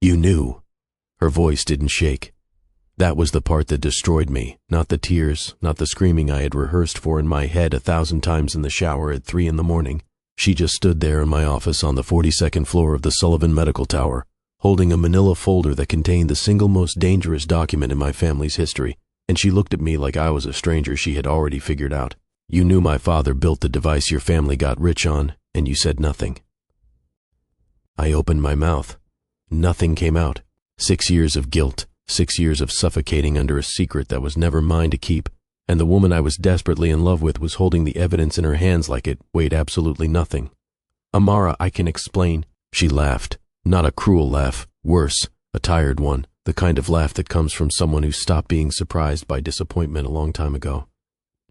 You knew. Her voice didn't shake. That was the part that destroyed me, not the tears, not the screaming I had rehearsed for in my head 1,000 times in the shower at 3 a.m. She just stood there in my office on the 42nd floor of the Sullivan Medical Tower, holding a manila folder that contained the single most dangerous document in my family's history, and she looked at me like I was a stranger she had already figured out. You knew my father built the device your family got rich on, and you said nothing. I opened my mouth. Nothing came out. 6 years of guilt, 6 years of suffocating under a secret that was never mine to keep, and the woman I was desperately in love with was holding the evidence in her hands like it weighed absolutely nothing. Amara, I can explain. She laughed. Not a cruel laugh, worse, a tired one, the kind of laugh that comes from someone who stopped being surprised by disappointment a long time ago.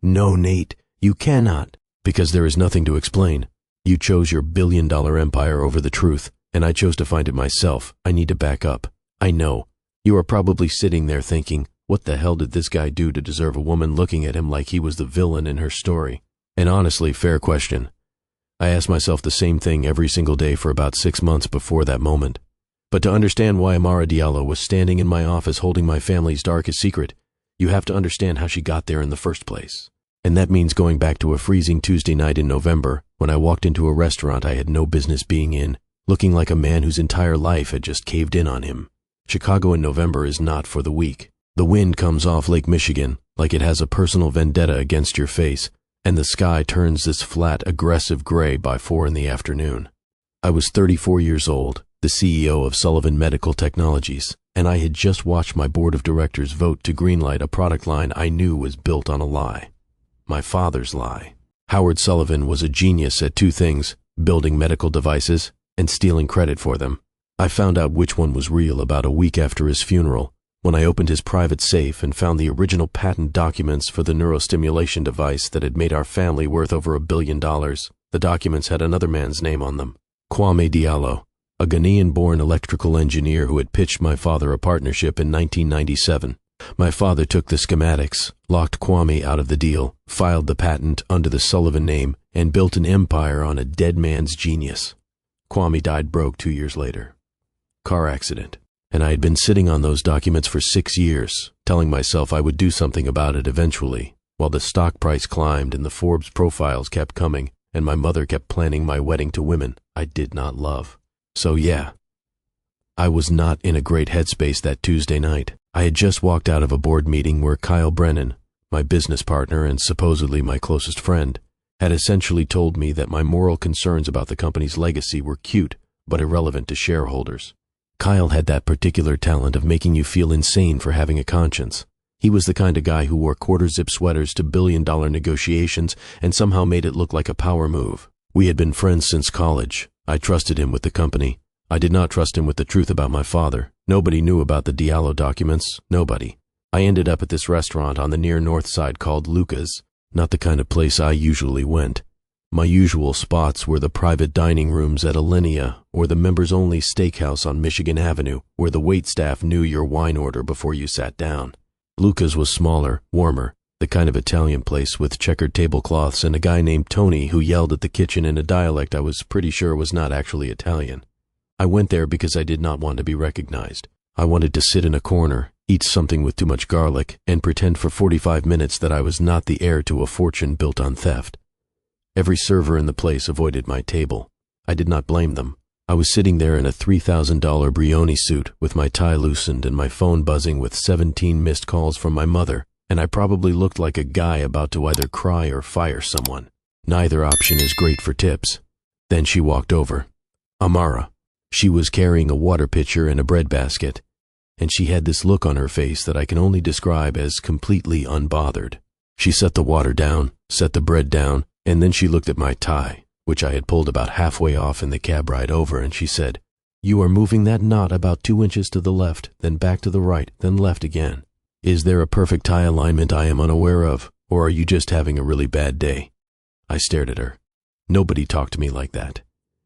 No, Nate, you cannot. Because there is nothing to explain. You chose your billion-dollar empire over the truth, and I chose to find it myself. I need to back up. I know. You are probably sitting there thinking, what the hell did this guy do to deserve a woman looking at him like he was the villain in her story? And honestly, fair question. I asked myself the same thing every single day for about 6 months before that moment. But to understand why Amara Diallo was standing in my office holding my family's darkest secret, you have to understand how she got there in the first place. And that means going back to a freezing Tuesday night in November when I walked into a restaurant I had no business being in, looking like a man whose entire life had just caved in on him. Chicago in November is not for the weak. The wind comes off Lake Michigan like it has a personal vendetta against your face, and the sky turns this flat, aggressive gray by 4 in the afternoon. I was 34 years old, the CEO of Sullivan Medical Technologies, and I had just watched my board of directors vote to greenlight a product line I knew was built on a lie. My father's lie. Howard Sullivan was a genius at 2 things, building medical devices and stealing credit for them. I found out which one was real about a week after his funeral, when I opened his private safe and found the original patent documents for the neurostimulation device that had made our family worth over $1 billion. The documents had another man's name on them, Kwame Diallo, a Ghanaian-born electrical engineer who had pitched my father a partnership in 1997. My father took the schematics, locked Kwame out of the deal, filed the patent under the Sullivan name, and built an empire on a dead man's genius. Kwame died broke 2 years later. Car accident. And I had been sitting on those documents for 6 years, telling myself I would do something about it eventually, while the stock price climbed and the Forbes profiles kept coming, and my mother kept planning my wedding to women I did not love. So yeah, I was not in a great headspace that Tuesday night. I had just walked out of a board meeting where Kyle Brennan, my business partner and supposedly my closest friend, had essentially told me that my moral concerns about the company's legacy were cute but irrelevant to shareholders. Kyle had that particular talent of making you feel insane for having a conscience. He was the kind of guy who wore quarter-zip sweaters to billion-dollar negotiations and somehow made it look like a power move. We had been friends since college. I trusted him with the company. I did not trust him with the truth about my father. Nobody knew about the Diallo documents. Nobody. I ended up at this restaurant on the near north side called Luca's, not the kind of place I usually went. My usual spots were the private dining rooms at Alinea or the members-only steakhouse on Michigan Avenue where the waitstaff knew your wine order before you sat down. Luca's was smaller, warmer, the kind of Italian place with checkered tablecloths and a guy named Tony who yelled at the kitchen in a dialect I was pretty sure was not actually Italian. I went there because I did not want to be recognized. I wanted to sit in a corner, eat something with too much garlic, and pretend for 45 minutes that I was not the heir to a fortune built on theft. Every server in the place avoided my table. I did not blame them. I was sitting there in a $3,000 Brioni suit with my tie loosened and my phone buzzing with 17 missed calls from my mother, and I probably looked like a guy about to either cry or fire someone. Neither option is great for tips. Then she walked over. Amara. She was carrying a water pitcher and a breadbasket, and she had this look on her face that I can only describe as completely unbothered. She set the water down, set the bread down, and then she looked at my tie, which I had pulled about halfway off in the cab ride over, and she said, "You are moving that knot about 2 inches to the left, then back to the right, then left again. Is there a perfect tie alignment I am unaware of, or are you just having a really bad day?" I stared at her. Nobody talked to me like that.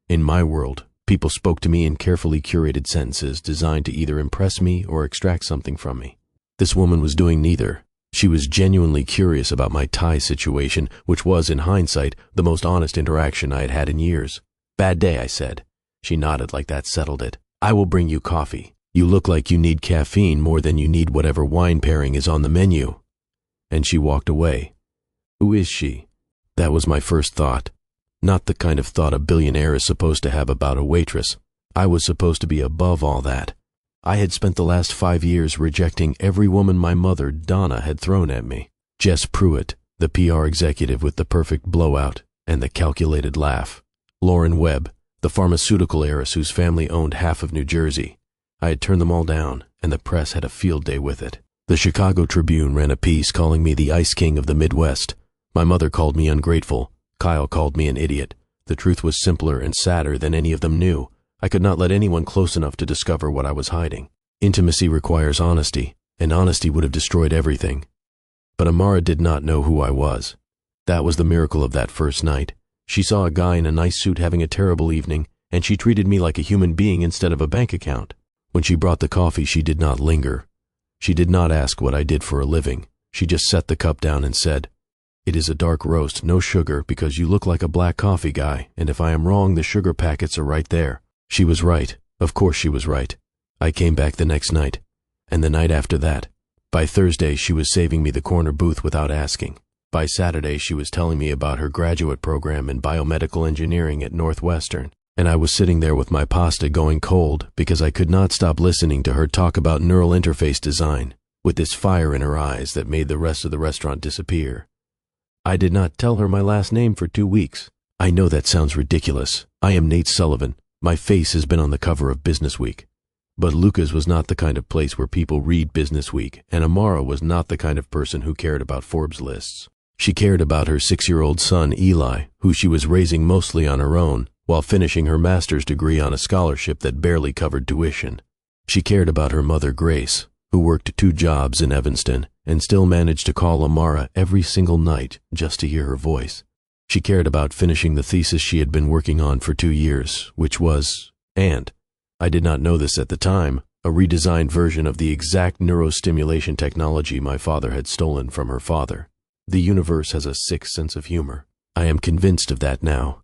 In my world, people spoke to me in carefully curated sentences designed to either impress me or extract something from me. This woman was doing neither. She was genuinely curious about my tie situation, which was, in hindsight, the most honest interaction I had had in years. "Bad day," I said. She nodded like that settled it. I will bring you coffee. You look like you need caffeine more than you need whatever wine pairing is on the menu." And she walked away. Who is she? That was my first thought. Not the kind of thought a billionaire is supposed to have about a waitress. I was supposed to be above all that. I had spent the last 5 years rejecting every woman my mother, Donna, had thrown at me. Jess Pruitt, the PR executive with the perfect blowout and the calculated laugh. Lauren Webb, the pharmaceutical heiress whose family owned half of New Jersey. I had turned them all down, and the press had a field day with it. The Chicago Tribune ran a piece calling me the Ice King of the Midwest. My mother called me ungrateful. Kyle called me an idiot. The truth was simpler and sadder than any of them knew. I could not let anyone close enough to discover what I was hiding. Intimacy requires honesty, and honesty would have destroyed everything. But Amara did not know who I was. That was the miracle of that first night. She saw a guy in a nice suit having a terrible evening, and she treated me like a human being instead of a bank account. When she brought the coffee, she did not linger. She did not ask what I did for a living. She just set the cup down and said, "It is a dark roast, no sugar, because you look like a black coffee guy, and if I am wrong, the sugar packets are right there." She was right. Of course she was right. I came back the next night, and the night after that. By Thursday, she was saving me the corner booth without asking. By Saturday, she was telling me about her graduate program in biomedical engineering at Northwestern, and I was sitting there with my pasta going cold because I could not stop listening to her talk about neural interface design, with this fire in her eyes that made the rest of the restaurant disappear. I did not tell her my last name for 2 weeks. I know that sounds ridiculous. I am Nate Sullivan. My face has been on the cover of Business Week. But Lucas was not the kind of place where people read Business Week, and Amara was not the kind of person who cared about Forbes lists. She cared about her 6-year-old son, Eli, who she was raising mostly on her own, while finishing her master's degree on a scholarship that barely covered tuition. She cared about her mother, Grace, who worked 2 jobs in Evanston and still managed to call Amara every single night just to hear her voice. She cared about finishing the thesis she had been working on for 2 years, which was, and I did not know this at the time, a redesigned version of the exact neurostimulation technology my father had stolen from her father. The universe has a sick sense of humor. I am convinced of that now.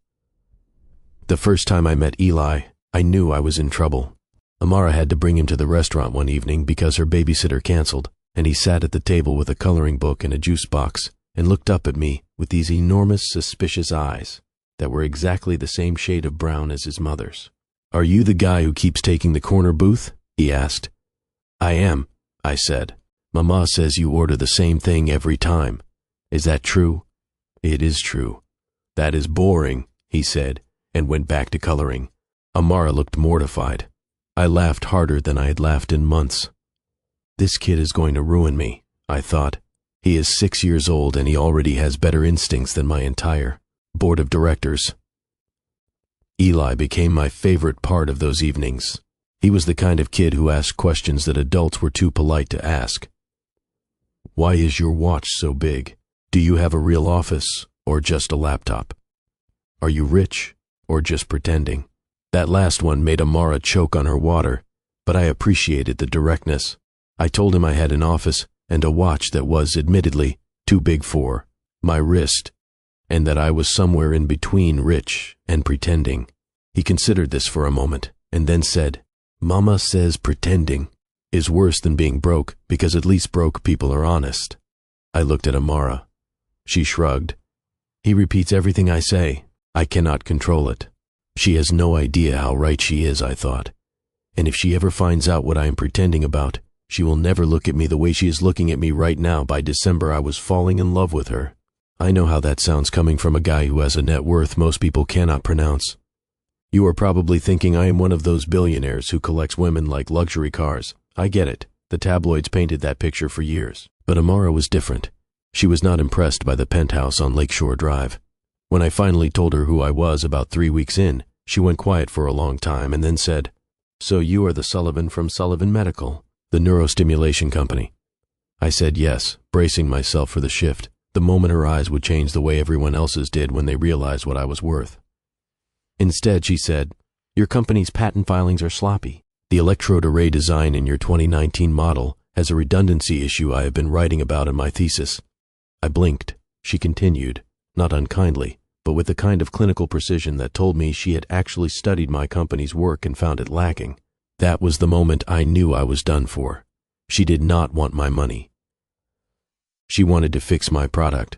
The first time I met Eli, I knew I was in trouble. Amara had to bring him to the restaurant one evening because her babysitter canceled, and he sat at the table with a coloring book and a juice box and looked up at me with these enormous, suspicious eyes that were exactly the same shade of brown as his mother's. "Are you the guy who keeps taking the corner booth?" he asked. "I am," I said. "Mama says you order the same thing every time. Is that true?" "It is true." "That is boring," he said, and went back to coloring. Amara looked mortified. I laughed harder than I had laughed in months. This kid is going to ruin me, I thought. He is 6 years old and he already has better instincts than my entire board of directors. Eli became my favorite part of those evenings. He was the kind of kid who asked questions that adults were too polite to ask. "Why is your watch so big? Do you have a real office or just a laptop? Are you rich or just pretending?" That last one made Amara choke on her water, but I appreciated the directness. I told him I had an office and a watch that was, admittedly, too big for my wrist, and that I was somewhere in between rich and pretending. He considered this for a moment, and then said, "Mama says pretending is worse than being broke because at least broke people are honest." I looked at Amara. She shrugged. "He repeats everything I say. I cannot control it." She has no idea how right she is, I thought. And if she ever finds out what I am pretending about, she will never look at me the way she is looking at me right now. By December, I was falling in love with her. I know how that sounds coming from a guy who has a net worth most people cannot pronounce. You are probably thinking I am one of those billionaires who collects women like luxury cars. I get it. The tabloids painted that picture for years. But Amara was different. She was not impressed by the penthouse on Lakeshore Drive. When I finally told her who I was about 3 weeks in, she went quiet for a long time and then said, "So you are the Sullivan from Sullivan Medical, the neurostimulation company?" I said yes, bracing myself for the shift, the moment her eyes would change the way everyone else's did when they realized what I was worth. Instead, she said, "Your company's patent filings are sloppy. The electrode array design in your 2019 model has a redundancy issue I have been writing about in my thesis." I blinked. She continued, not unkindly, but with the kind of clinical precision that told me she had actually studied my company's work and found it lacking. That was the moment I knew I was done for. She did not want my money. She wanted to fix my product.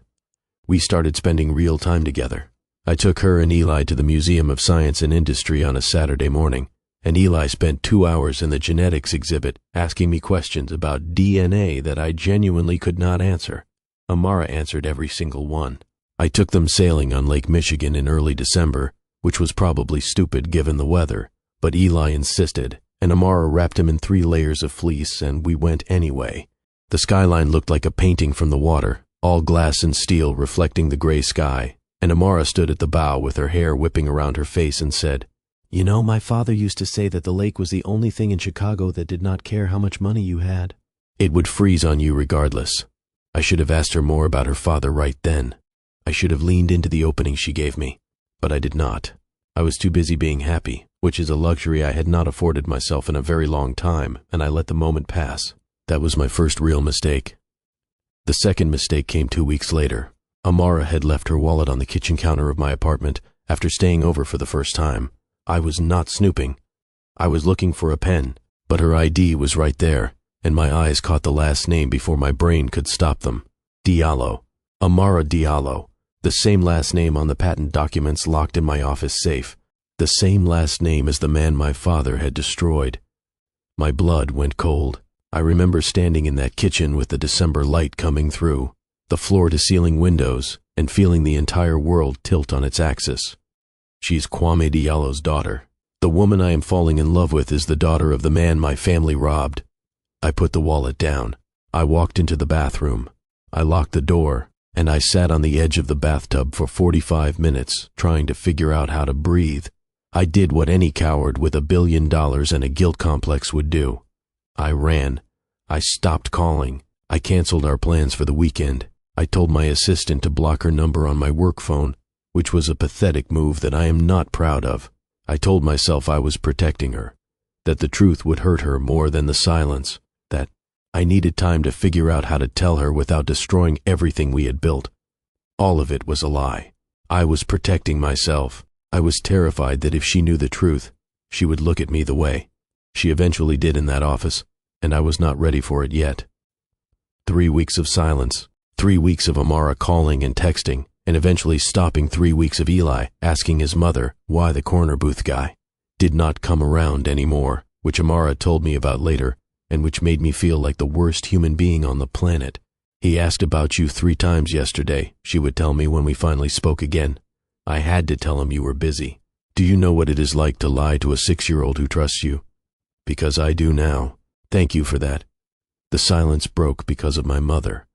We started spending real time together. I took her and Eli to the Museum of Science and Industry on a Saturday morning, and Eli spent 2 hours in the genetics exhibit asking me questions about DNA that I genuinely could not answer. Amara answered every single one. I took them sailing on Lake Michigan in early December, which was probably stupid given the weather, but Eli insisted, and Amara wrapped him in 3 layers of fleece, and we went anyway. The skyline looked like a painting from the water, all glass and steel reflecting the gray sky, and Amara stood at the bow with her hair whipping around her face and said, "You know, my father used to say that the lake was the only thing in Chicago that did not care how much money you had. It would freeze on you regardless." I should have asked her more about her father right then. I should have leaned into the opening she gave me, but I did not. I was too busy being happy, which is a luxury I had not afforded myself in a very long time, and I let the moment pass. That was my first real mistake. The second mistake came 2 weeks later. Amara had left her wallet on the kitchen counter of my apartment after staying over for the first time. I was not snooping. I was looking for a pen, but her ID was right there, and my eyes caught the last name before my brain could stop them. Diallo. Amara Diallo. The same last name on the patent documents locked in my office safe. The same last name as the man my father had destroyed. My blood went cold. I remember standing in that kitchen with the December light coming through, the floor-to-ceiling windows, and feeling the entire world tilt on its axis. She's Kwame Diallo's daughter. The woman I am falling in love with is the daughter of the man my family robbed. I put the wallet down. I walked into the bathroom. I locked the door, and I sat on the edge of the bathtub for 45 minutes, trying to figure out how to breathe. I did what any coward with $1 billion and a guilt complex would do. I ran. I stopped calling. I canceled our plans for the weekend. I told my assistant to block her number on my work phone, which was a pathetic move that I am not proud of. I told myself I was protecting her, that the truth would hurt her more than the silence, that I needed time to figure out how to tell her without destroying everything we had built. All of it was a lie. I was protecting myself. I was terrified that if she knew the truth, she would look at me the way she eventually did in that office, and I was not ready for it yet. 3 weeks of silence, 3 weeks of Amara calling and texting, and eventually stopping 3 weeks of Eli asking his mother why the corner booth guy did not come around anymore, which Amara told me about later, and which made me feel like the worst human being on the planet. "He asked about you 3 times yesterday," she would tell me when we finally spoke again. "I had to tell him you were busy. Do you know what it is like to lie to a 6-year-old who trusts you? Because I do now. Thank you for that." The silence broke because of my mother.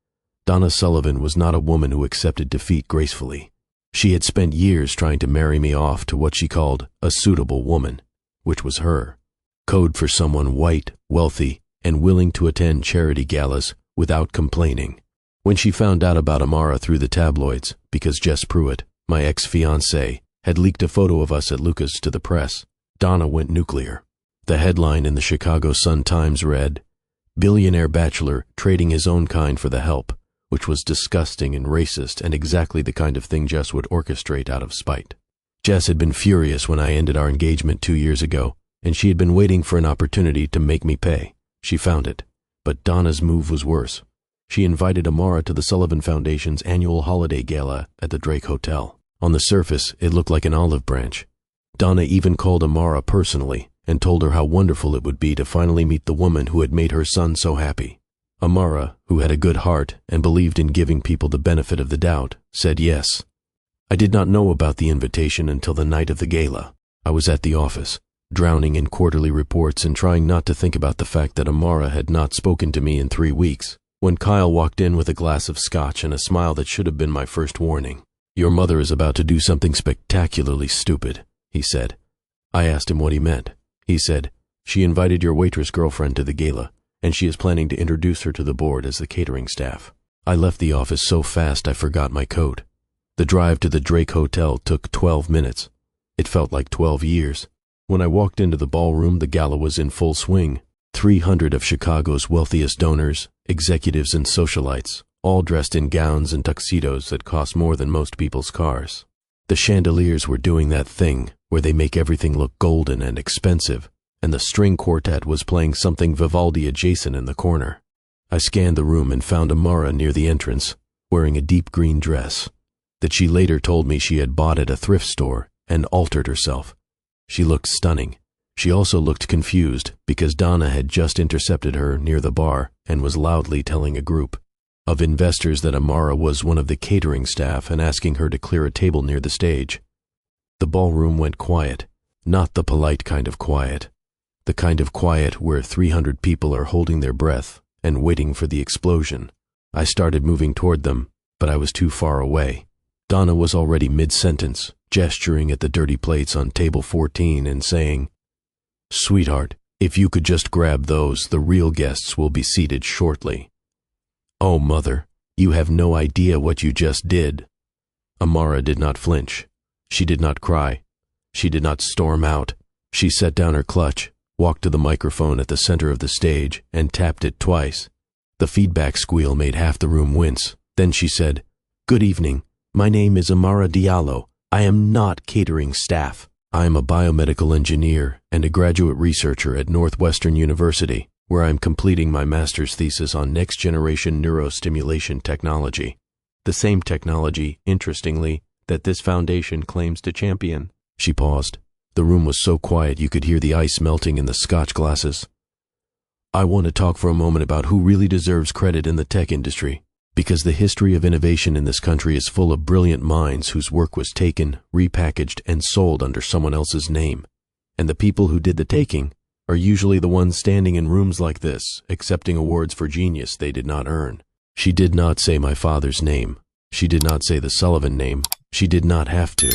Donna Sullivan was not a woman who accepted defeat gracefully. She had spent years trying to marry me off to what she called a suitable woman, which was her. Code for someone white, wealthy, and willing to attend charity galas without complaining. When she found out about Amara through the tabloids, because Jess Pruitt, my ex-fiancée, had leaked a photo of us at Lucas to the press, Donna went nuclear. The headline in the Chicago Sun-Times read, "Billionaire bachelor trading his own kind for the help," which was disgusting and racist and exactly the kind of thing Jess would orchestrate out of spite. Jess had been furious when I ended our engagement 2 years ago, and she had been waiting for an opportunity to make me pay. She found it. But Donna's move was worse. She invited Amara to the Sullivan Foundation's annual holiday gala at the Drake Hotel. On the surface, it looked like an olive branch. Donna even called Amara personally and told her how wonderful it would be to finally meet the woman who had made her son so happy. Amara, who had a good heart and believed in giving people the benefit of the doubt, said yes. I did not know about the invitation until the night of the gala. I was at the office, drowning in quarterly reports and trying not to think about the fact that Amara had not spoken to me in 3 weeks, when Kyle walked in with a glass of scotch and a smile that should have been my first warning. "Your mother is about to do something spectacularly stupid," he said. I asked him what he meant. He said, "She invited your waitress girlfriend to the gala, and she is planning to introduce her to the board as the catering staff." I left the office so fast I forgot my coat. The drive to the Drake Hotel took 12 minutes. It felt like 12 years. When I walked into the ballroom, the gala was in full swing. 300 of Chicago's wealthiest donors, executives and socialites, all dressed in gowns and tuxedos that cost more than most people's cars. The chandeliers were doing that thing where they make everything look golden and expensive, and the string quartet was playing something Vivaldi adjacent in the corner. I scanned the room and found Amara near the entrance, wearing a deep green dress that she later told me she had bought at a thrift store and altered herself. She looked stunning. She also looked confused because Donna had just intercepted her near the bar and was loudly telling a group of investors that Amara was one of the catering staff and asking her to clear a table near the stage. The ballroom went quiet, not the polite kind of quiet, the kind of quiet where 300 people are holding their breath and waiting for the explosion. I started moving toward them, but I was too far away. Donna was already mid-sentence, gesturing at the dirty plates on table 14 and saying, "Sweetheart, if you could just grab those, the real guests will be seated shortly." "Oh, Mother, you have no idea what you just did." Amara did not flinch. She did not cry. She did not storm out. She set down her clutch, walked to the microphone at the center of the stage, and tapped it twice. The feedback squeal made half the room wince. Then she said, "Good evening. My name is Amara Diallo. I am not catering staff. I am a biomedical engineer and a graduate researcher at Northwestern University, where I am completing my master's thesis on next-generation neurostimulation technology. The same technology, interestingly, that this foundation claims to champion." She paused. The room was so quiet you could hear the ice melting in the scotch glasses. "I want to talk for a moment about who really deserves credit in the tech industry, because the history of innovation in this country is full of brilliant minds whose work was taken, repackaged, and sold under someone else's name. And the people who did the taking are usually the ones standing in rooms like this, accepting awards for genius they did not earn." She did not say my father's name. She did not say the Sullivan name. She did not have to.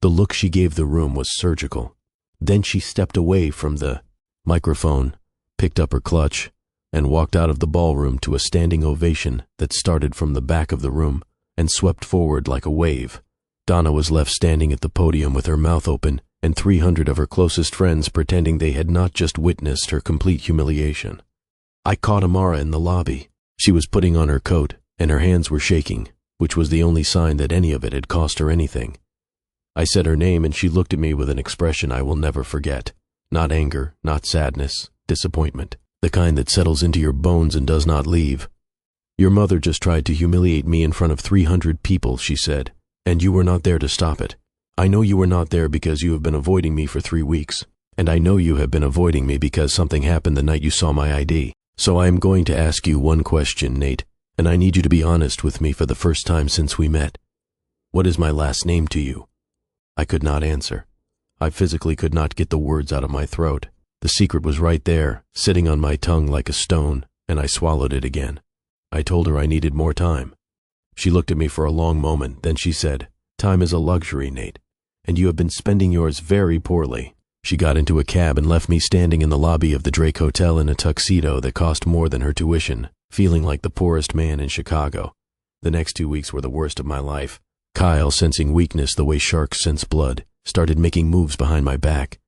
The look she gave the room was surgical. Then she stepped away from the microphone, picked up her clutch, and walked out of the ballroom to a standing ovation that started from the back of the room and swept forward like a wave. Donna was left standing at the podium with her mouth open and 300 of her closest friends pretending they had not just witnessed her complete humiliation. I caught Amara in the lobby. She was putting on her coat, and her hands were shaking, which was the only sign that any of it had cost her anything. I said her name, and she looked at me with an expression I will never forget. Not anger, not sadness, disappointment. The kind that settles into your bones and does not leave. "Your mother just tried to humiliate me in front of 300 people, she said, "and you were not there to stop it. I know you were not there because you have been avoiding me for 3 weeks, and I know you have been avoiding me because something happened the night you saw my ID. So I am going to ask you one question, Nate, and I need you to be honest with me for the first time since we met. What is my last name to you?" I could not answer. I physically could not get the words out of my throat. The secret was right there, sitting on my tongue like a stone, and I swallowed it again. I told her I needed more time. She looked at me for a long moment, then she said, "Time is a luxury, Nate, and you have been spending yours very poorly." She got into a cab and left me standing in the lobby of the Drake Hotel in a tuxedo that cost more than her tuition, feeling like the poorest man in Chicago. The next 2 weeks were the worst of my life. Kyle, sensing weakness the way sharks sense blood, started making moves behind my back.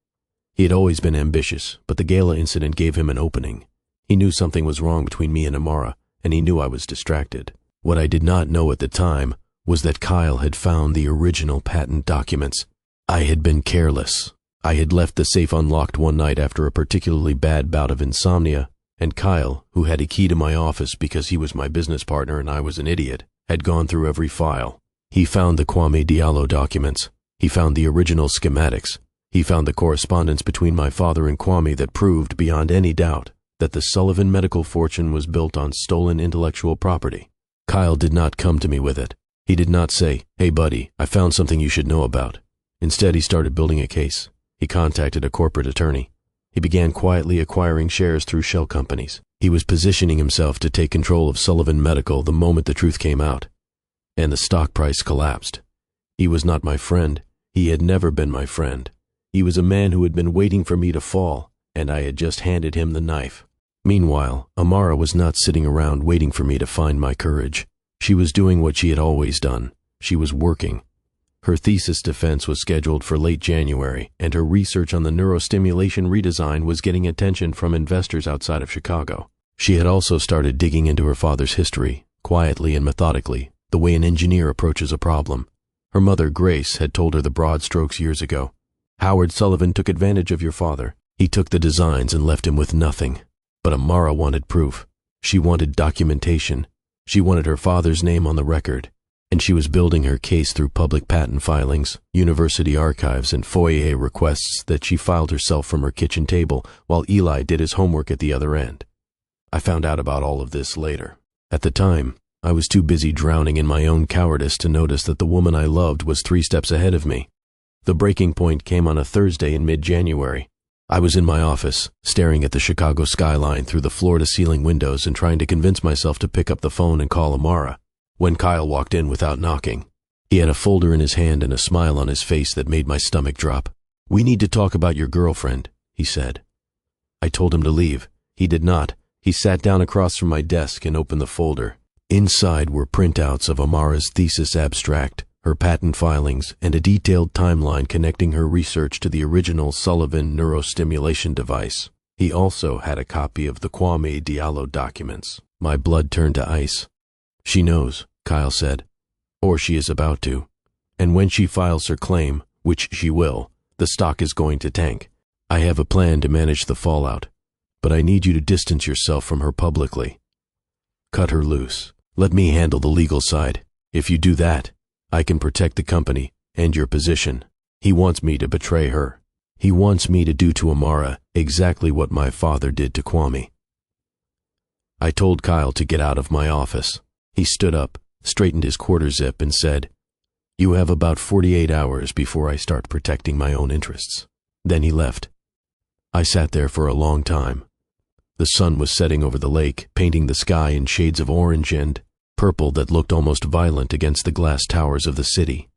He had always been ambitious, but the gala incident gave him an opening. He knew something was wrong between me and Amara, and he knew I was distracted. What I did not know at the time was that Kyle had found the original patent documents. I had been careless. I had left the safe unlocked one night after a particularly bad bout of insomnia, and Kyle, who had a key to my office because he was my business partner and I was an idiot, had gone through every file. He found the Kwame Diallo documents. He found the original schematics. He found the correspondence between my father and Kwame that proved beyond any doubt that the Sullivan medical fortune was built on stolen intellectual property. Kyle did not come to me with it. He did not say, "Hey buddy, I found something you should know about." Instead, he started building a case. He contacted a corporate attorney. He began quietly acquiring shares through shell companies. He was positioning himself to take control of Sullivan Medical the moment the truth came out. And the stock price collapsed. He was not my friend. He had never been my friend. He was a man who had been waiting for me to fall, and I had just handed him the knife. Meanwhile, Amara was not sitting around waiting for me to find my courage. She was doing what she had always done. She was working. Her thesis defense was scheduled for late January, and her research on the neurostimulation redesign was getting attention from investors outside of Chicago. She had also started digging into her father's history, quietly and methodically, the way an engineer approaches a problem. Her mother, Grace, had told her the broad strokes years ago. "Howard Sullivan took advantage of your father. He took the designs and left him with nothing. But Amara wanted proof. She wanted documentation. She wanted her father's name on the record. And she was building her case through public patent filings, university archives, and FOIA requests that she filed herself from her kitchen table while Eli did his homework at the other end. I found out about all of this later. At the time, I was too busy drowning in my own cowardice to notice that the woman I loved was 3 steps ahead of me. The breaking point came on a Thursday in mid-January. I was in my office, staring at the Chicago skyline through the floor-to-ceiling windows and trying to convince myself to pick up the phone and call Amara, when Kyle walked in without knocking. He had a folder in his hand and a smile on his face that made my stomach drop. "We need to talk about your girlfriend," he said. I told him to leave. He did not. He sat down across from my desk and opened the folder. Inside were printouts of Amara's thesis abstract, her patent filings, and a detailed timeline connecting her research to the original Sullivan neurostimulation device. He also had a copy of the Kwame Diallo documents. My blood turned to ice. "She knows," Kyle said, "or she is about to. And when she files her claim, which she will, the stock is going to tank. I have a plan to manage the fallout, but I need you to distance yourself from her publicly. Cut her loose. Let me handle the legal side. If you do that, I can protect the company and your position. He wants me to betray her. He wants me to do to Amara exactly what my father did to Kwame." I told Kyle to get out of my office. He stood up, straightened his quarter zip, and said, "You have about 48 hours before I start protecting my own interests." Then he left. I sat there for a long time. The sun was setting over the lake, painting the sky in shades of orange and purple that looked almost violent against the glass towers of the city.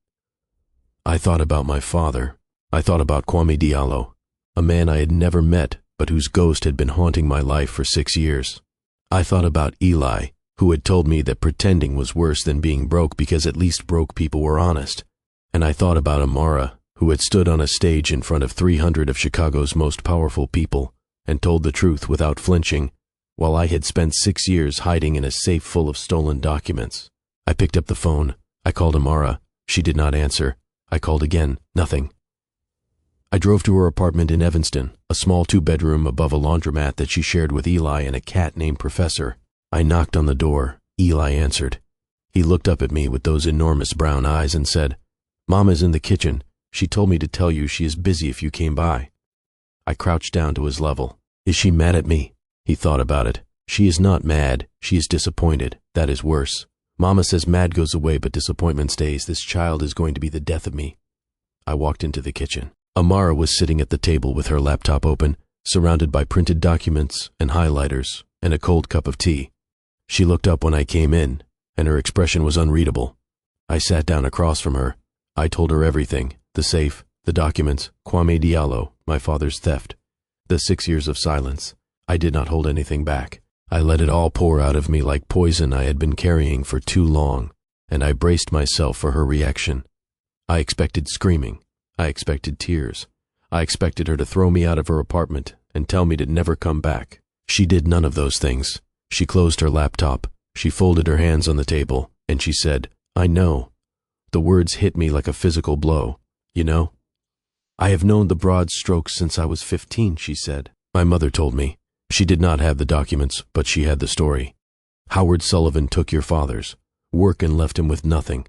I thought about my father. I thought about Kwame Diallo, a man I had never met but whose ghost had been haunting my life for 6 years. I thought about Eli, who had told me that pretending was worse than being broke because at least broke people were honest. And I thought about Amara, who had stood on a stage in front of 300 of Chicago's most powerful people and told the truth without flinching, while I had spent 6 years hiding in a safe full of stolen documents. I picked up the phone. I called Amara. She did not answer. I called again. Nothing. I drove to her apartment in Evanston, a small 2-bedroom above a laundromat that she shared with Eli and a cat named Professor. I knocked on the door. Eli answered. He looked up at me with those enormous brown eyes and said, "Mama's in the kitchen. She told me to tell you she is busy if you came by." I crouched down to his level. "Is she mad at me?" He thought about it. "She is not mad. She is disappointed. That is worse. Mama says mad goes away but disappointment stays. This child is going to be the death of me." I walked into the kitchen. Amara was sitting at the table with her laptop open, surrounded by printed documents and highlighters and a cold cup of tea. She looked up when I came in, and her expression was unreadable. I sat down across from her. I told her everything: the safe, the documents, Kwame Diallo, my father's theft, the 6 years of silence. I did not hold anything back. I let it all pour out of me like poison I had been carrying for too long, and I braced myself for her reaction. I expected screaming. I expected tears. I expected her to throw me out of her apartment and tell me to never come back. She did none of those things. She closed her laptop. She folded her hands on the table, and she said, "I know." The words hit me like a physical blow. "You know? I have known the broad strokes since I was 15, she said. "My mother told me. She did not have the documents, but she had the story. Howard Sullivan took your father's work and left him with nothing.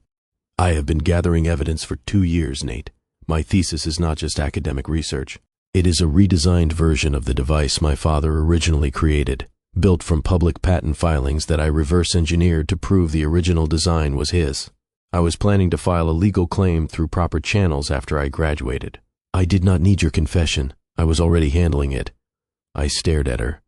I have been gathering evidence for 2 years, Nate. My thesis is not just academic research. It is a redesigned version of the device my father originally created, built from public patent filings that I reverse-engineered to prove the original design was his. I was planning to file a legal claim through proper channels after I graduated. I did not need your confession. I was already handling it." I stared at her.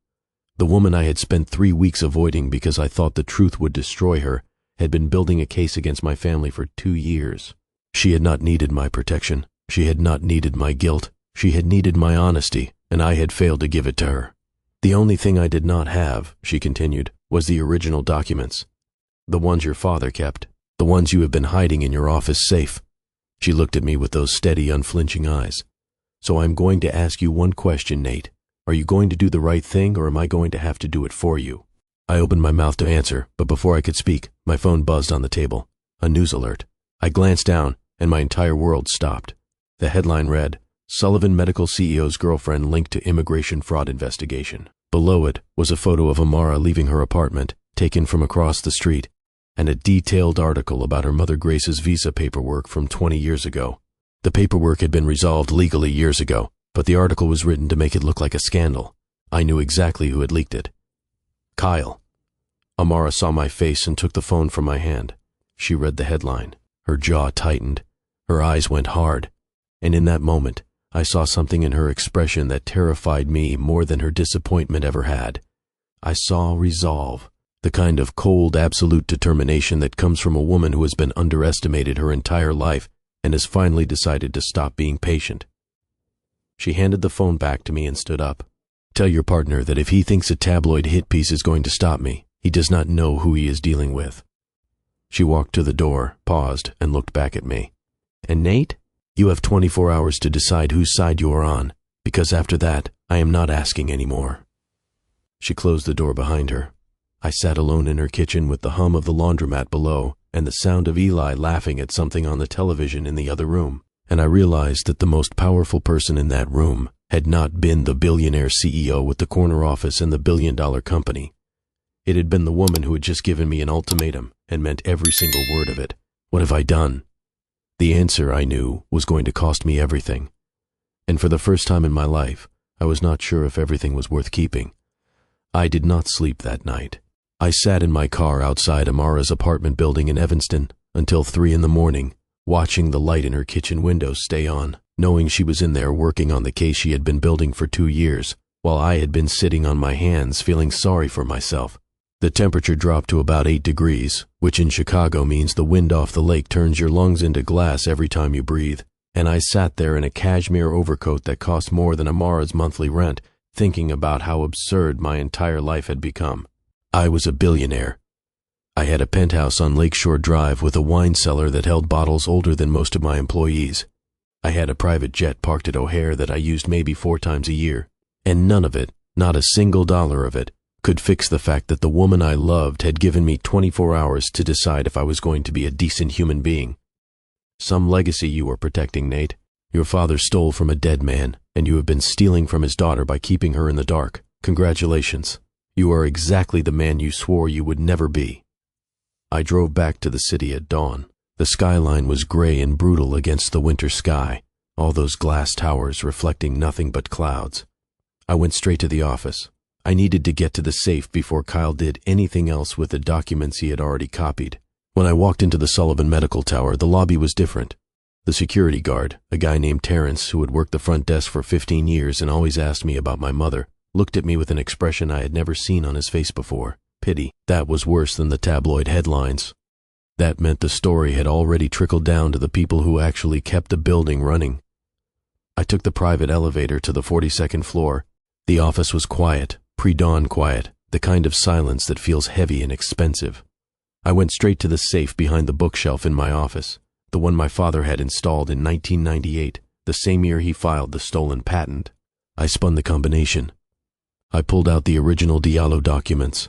The woman I had spent 3 weeks avoiding because I thought the truth would destroy her had been building a case against my family for 2 years. She had not needed my protection. She had not needed my guilt. She had needed my honesty, and I had failed to give it to her. "The only thing I did not have," she continued, "was the original documents. The ones your father kept. The ones you have been hiding in your office safe." She looked at me with those steady, unflinching eyes. "So I'm going to ask you one question, Nate. Are you going to do the right thing, or am I going to have to do it for you?" I opened my mouth to answer, but before I could speak, my phone buzzed on the table. A news alert. I glanced down, and my entire world stopped. The headline read, Sullivan Medical CEO's girlfriend linked to immigration fraud investigation. Below it was a photo of Amara leaving her apartment, taken from across the street, and a detailed article about her mother Grace's visa paperwork from 20 years ago. The paperwork had been resolved legally years ago, but the article was written to make it look like a scandal. I knew exactly who had leaked it. Kyle. Amara saw my face and took the phone from my hand. She read the headline. Her jaw tightened. Her eyes went hard. And in that moment, I saw something in her expression that terrified me more than her disappointment ever had. I saw resolve, the kind of cold, absolute determination that comes from a woman who has been underestimated her entire life and has finally decided to stop being patient. She handed the phone back to me and stood up. Tell your partner that if he thinks a tabloid hit piece is going to stop me, he does not know who he is dealing with. She walked to the door, paused, and looked back at me. And Nate? You have 24 hours to decide whose side you are on, because after that, I am not asking anymore. She closed the door behind her. I sat alone in her kitchen with the hum of the laundromat below and the sound of Eli laughing at something on the television in the other room, and I realized that the most powerful person in that room had not been the billionaire CEO with the corner office and the billion-dollar company. It had been the woman who had just given me an ultimatum and meant every single word of it. What have I done? The answer, I knew, was going to cost me everything. And for the first time in my life, I was not sure if everything was worth keeping. I did not sleep that night. I sat in my car outside Amara's apartment building in Evanston until 3 a.m, watching the light in her kitchen windows stay on, knowing she was in there working on the case she had been building for 2 years, while I had been sitting on my hands feeling sorry for myself. The temperature dropped to about 8 degrees, which in Chicago means the wind off the lake turns your lungs into glass every time you breathe, and I sat there in a cashmere overcoat that cost more than Amara's monthly rent, thinking about how absurd my entire life had become. I was a billionaire. I had a penthouse on Lakeshore Drive with a wine cellar that held bottles older than most of my employees. I had a private jet parked at O'Hare that I used maybe 4 times a year, and none of it, not a single dollar of it, could fix the fact that the woman I loved had given me 24 hours to decide if I was going to be a decent human being. Some legacy you are protecting, Nate. Your father stole from a dead man, and you have been stealing from his daughter by keeping her in the dark. Congratulations. You are exactly the man you swore you would never be. I drove back to the city at dawn. The skyline was gray and brutal against the winter sky, all those glass towers reflecting nothing but clouds. I went straight to the office. I needed to get to the safe before Kyle did anything else with the documents he had already copied. When I walked into the Sullivan Medical Tower, the lobby was different. The security guard, a guy named Terrence who had worked the front desk for 15 years and always asked me about my mother, looked at me with an expression I had never seen on his face before. Pity. That was worse than the tabloid headlines. That meant the story had already trickled down to the people who actually kept the building running. I took the private elevator to the 42nd floor. The office was quiet, pre-dawn quiet, the kind of silence that feels heavy and expensive. I went straight to the safe behind the bookshelf in my office, the one my father had installed in 1998, the same year he filed the stolen patent. I spun the combination. I pulled out the original Diallo documents,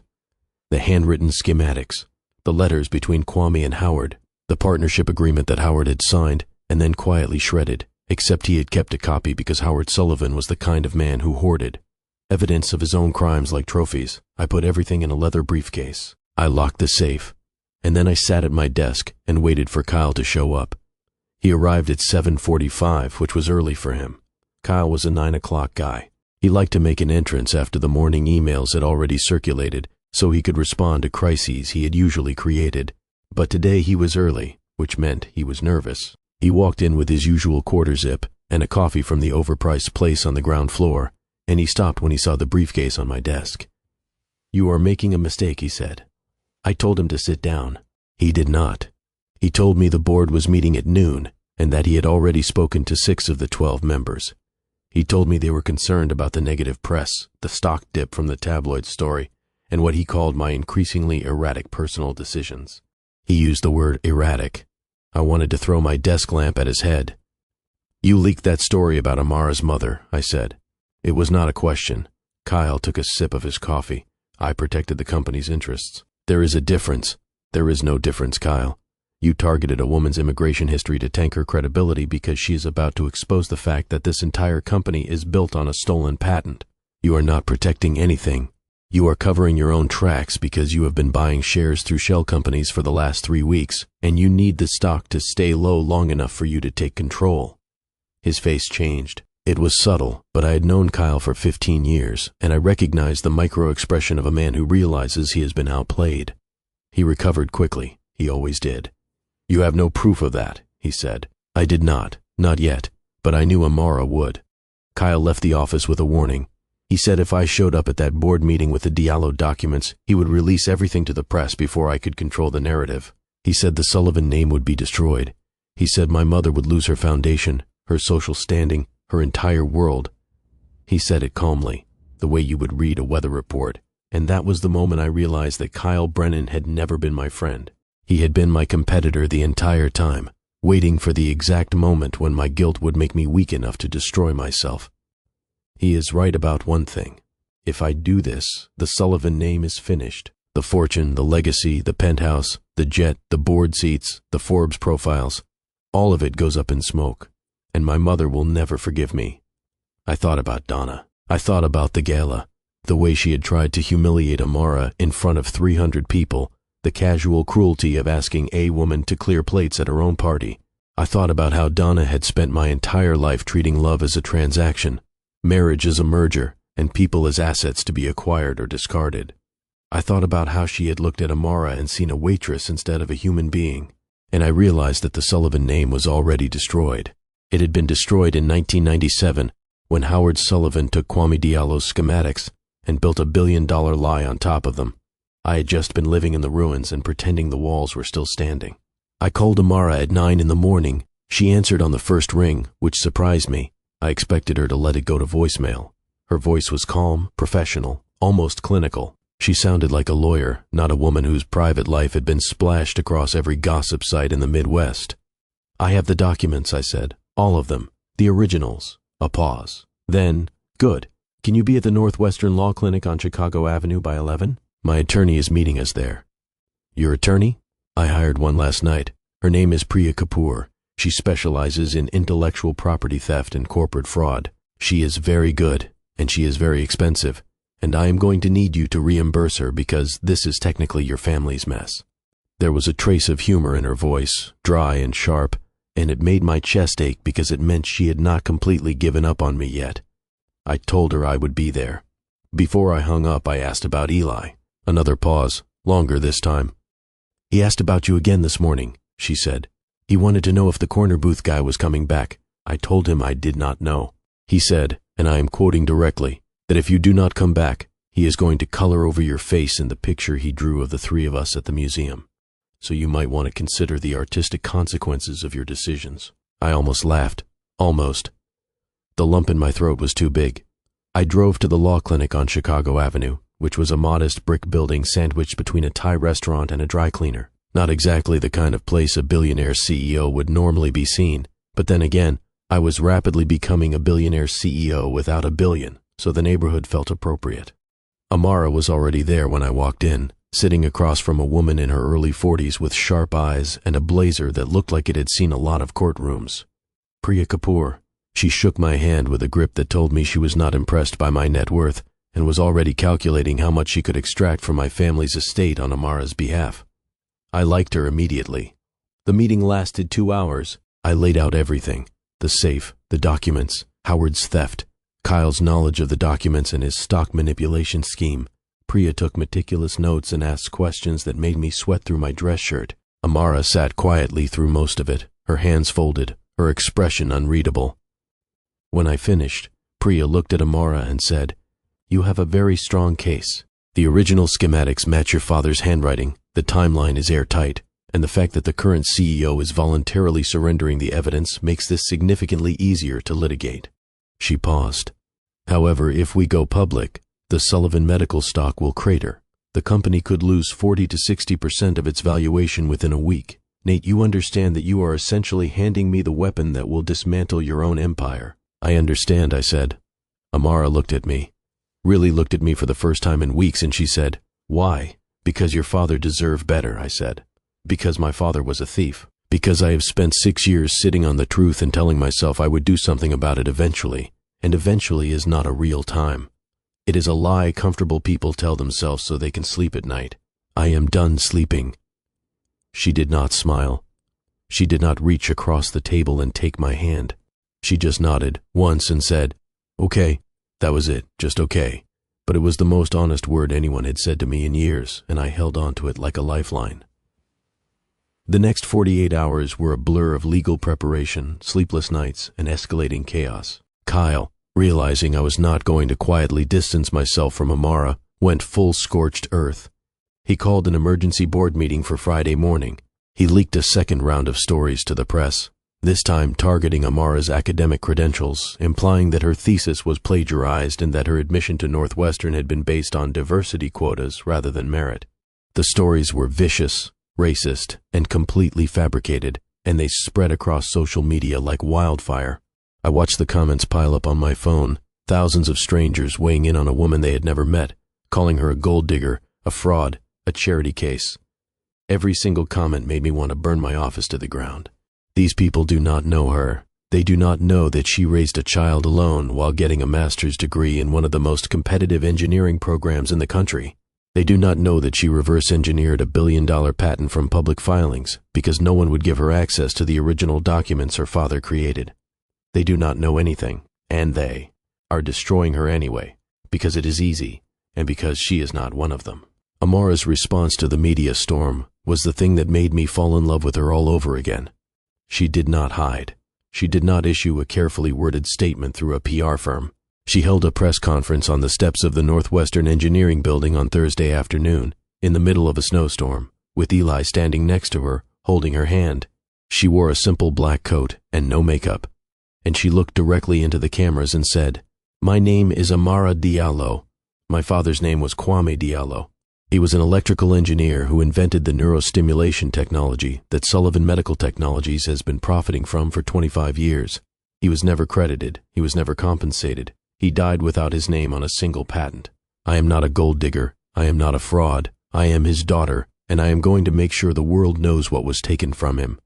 the handwritten schematics, the letters between Kwame and Howard, the partnership agreement that Howard had signed and then quietly shredded, except he had kept a copy because Howard Sullivan was the kind of man who hoarded. Evidence of his own crimes like trophies. I put everything in a leather briefcase. I locked the safe, and then I sat at my desk and waited for Kyle to show up. He arrived at 7:45, which was early for him. Kyle was a 9 o'clock guy. He liked to make an entrance after the morning emails had already circulated, so he could respond to crises he had usually created. But today he was early, which meant he was nervous. He walked in with his usual quarter zip and a coffee from the overpriced place on the ground floor, and he stopped when he saw the briefcase on my desk. "You are making a mistake," he said. I told him to sit down. He did not. He told me the board was meeting at noon and that he had already spoken to 6 of the 12 members. He told me they were concerned about the negative press, the stock dip from the tabloid story, and what he called my increasingly erratic personal decisions. He used the word erratic. I wanted to throw my desk lamp at his head. "You leaked that story about Amara's mother," I said. It was not a question. Kyle took a sip of his coffee. I protected the company's interests. "There is a difference." "There is no difference, Kyle. You targeted a woman's immigration history to tank her credibility because she is about to expose the fact that this entire company is built on a stolen patent. You are not protecting anything. You are covering your own tracks because you have been buying shares through shell companies for the last 3 weeks, and you need the stock to stay low long enough for you to take control. His face changed. It was subtle, but I had known Kyle for 15 years, and I recognized the micro-expression of a man who realizes he has been outplayed. He recovered quickly. He always did. You have no proof of that, he said. I did not yet, but I knew Amara would. Kyle left the office with a warning. He said if I showed up at that board meeting with the Diallo documents, he would release everything to the press before I could control the narrative. He said the Sullivan name would be destroyed. He said my mother would lose her foundation, her social standing, her entire world. He said it calmly, the way you would read a weather report, and that was the moment I realized that Kyle Brennan had never been my friend. He had been my competitor the entire time, waiting for the exact moment when my guilt would make me weak enough to destroy myself. He is right about one thing. If I do this, the Sullivan name is finished. The fortune, the legacy, the penthouse, the jet, the board seats, the Forbes profiles, all of it goes up in smoke. And my mother will never forgive me. I thought about Donna. I thought about the gala, the way she had tried to humiliate Amara in front of 300 people, the casual cruelty of asking a woman to clear plates at her own party. I thought about how Donna had spent my entire life treating love as a transaction, marriage as a merger, and people as assets to be acquired or discarded. I thought about how she had looked at Amara and seen a waitress instead of a human being, and I realized that the Sullivan name was already destroyed. It had been destroyed in 1997 when Howard Sullivan took Kwame Diallo's schematics and built $1 billion lie on top of them. I had just been living in the ruins and pretending the walls were still standing. I called Amara at 9 in the morning. She answered on the first ring, which surprised me. I expected her to let it go to voicemail. Her voice was calm, professional, almost clinical. She sounded like a lawyer, not a woman whose private life had been splashed across every gossip site in the Midwest. I have the documents, I said. All of them. The originals. A pause. Then, good. Can you be at the Northwestern Law Clinic on Chicago Avenue by 11? My attorney is meeting us there. Your attorney? I hired one last night. Her name is Priya Kapoor. She specializes in intellectual property theft and corporate fraud. She is very good, and she is very expensive, and I am going to need you to reimburse her because this is technically your family's mess. There was a trace of humor in her voice, dry and sharp, and it made my chest ache because it meant she had not completely given up on me yet. I told her I would be there. Before I hung up, I asked about Eli. Another pause, longer this time. He asked about you again this morning, she said. He wanted to know if the corner booth guy was coming back. I told him I did not know. He said, and I am quoting directly, that if you do not come back, he is going to color over your face in the picture he drew of the three of us at the museum. So you might want to consider the artistic consequences of your decisions. I almost laughed. Almost. The lump in my throat was too big. I drove to the law clinic on Chicago Avenue, which was a modest brick building sandwiched between a Thai restaurant and a dry cleaner. Not exactly the kind of place a billionaire CEO would normally be seen, but then again, I was rapidly becoming a billionaire CEO without $1 billion, so the neighborhood felt appropriate. Amara was already there when I walked in, sitting across from a woman in her early 40s with sharp eyes and a blazer that looked like it had seen a lot of courtrooms. Priya Kapoor. She shook my hand with a grip that told me she was not impressed by my net worth and was already calculating how much she could extract from my family's estate on Amara's behalf. I liked her immediately. The meeting lasted 2 hours. I laid out everything. The safe, the documents, Howard's theft, Kyle's knowledge of the documents and his stock manipulation scheme. Priya took meticulous notes and asked questions that made me sweat through my dress shirt. Amara sat quietly through most of it, her hands folded, her expression unreadable. When I finished, Priya looked at Amara and said, "You have a very strong case. The original schematics match your father's handwriting, the timeline is airtight, and the fact that the current CEO is voluntarily surrendering the evidence makes this significantly easier to litigate." She paused. "However, if we go public, the Sullivan medical stock will crater. The company could lose 40 to 60% of its valuation within a week. Nate, you understand that you are essentially handing me the weapon that will dismantle your own empire." "I understand," I said. Amara looked at me, really looked at me for the first time in weeks, and she said, "Why?" "Because your father deserved better," I said. Because my father was a thief. Because I have spent 6 years sitting on the truth and telling myself I would do something about it eventually. And eventually is not a real time. It is a lie comfortable people tell themselves so they can sleep at night. I am done sleeping. She did not smile. She did not reach across the table and take my hand. She just nodded once and said, "Okay." That was it, just okay. But it was the most honest word anyone had said to me in years, and I held on to it like a lifeline. The next 48 hours were a blur of legal preparation, sleepless nights, and escalating chaos. Kyle, realizing I was not going to quietly distance myself from Amara, went full scorched earth. He called an emergency board meeting for Friday morning. He leaked a second round of stories to the press, this time targeting Amara's academic credentials, implying that her thesis was plagiarized and that her admission to Northwestern had been based on diversity quotas rather than merit. The stories were vicious, racist, and completely fabricated, and they spread across social media like wildfire. I watched the comments pile up on my phone, thousands of strangers weighing in on a woman they had never met, calling her a gold digger, a fraud, a charity case. Every single comment made me want to burn my office to the ground. These people do not know her. They do not know that she raised a child alone while getting a master's degree in one of the most competitive engineering programs in the country. They do not know that she reverse engineered a billion-dollar patent from public filings because no one would give her access to the original documents her father created. They do not know anything, and they are destroying her anyway, because it is easy, and because she is not one of them. Amara's response to the media storm was the thing that made me fall in love with her all over again. She did not hide. She did not issue a carefully worded statement through a PR firm. She held a press conference on the steps of the Northwestern Engineering Building on Thursday afternoon, in the middle of a snowstorm, with Eli standing next to her, holding her hand. She wore a simple black coat and no makeup, and she looked directly into the cameras and said, "My name is Amara Diallo. My father's name was Kwame Diallo. He was an electrical engineer who invented the neurostimulation technology that Sullivan Medical Technologies has been profiting from for 25 years. He was never credited. He was never compensated. He died without his name on a single patent. I am not a gold digger. I am not a fraud. I am his daughter, and I am going to make sure the world knows what was taken from him.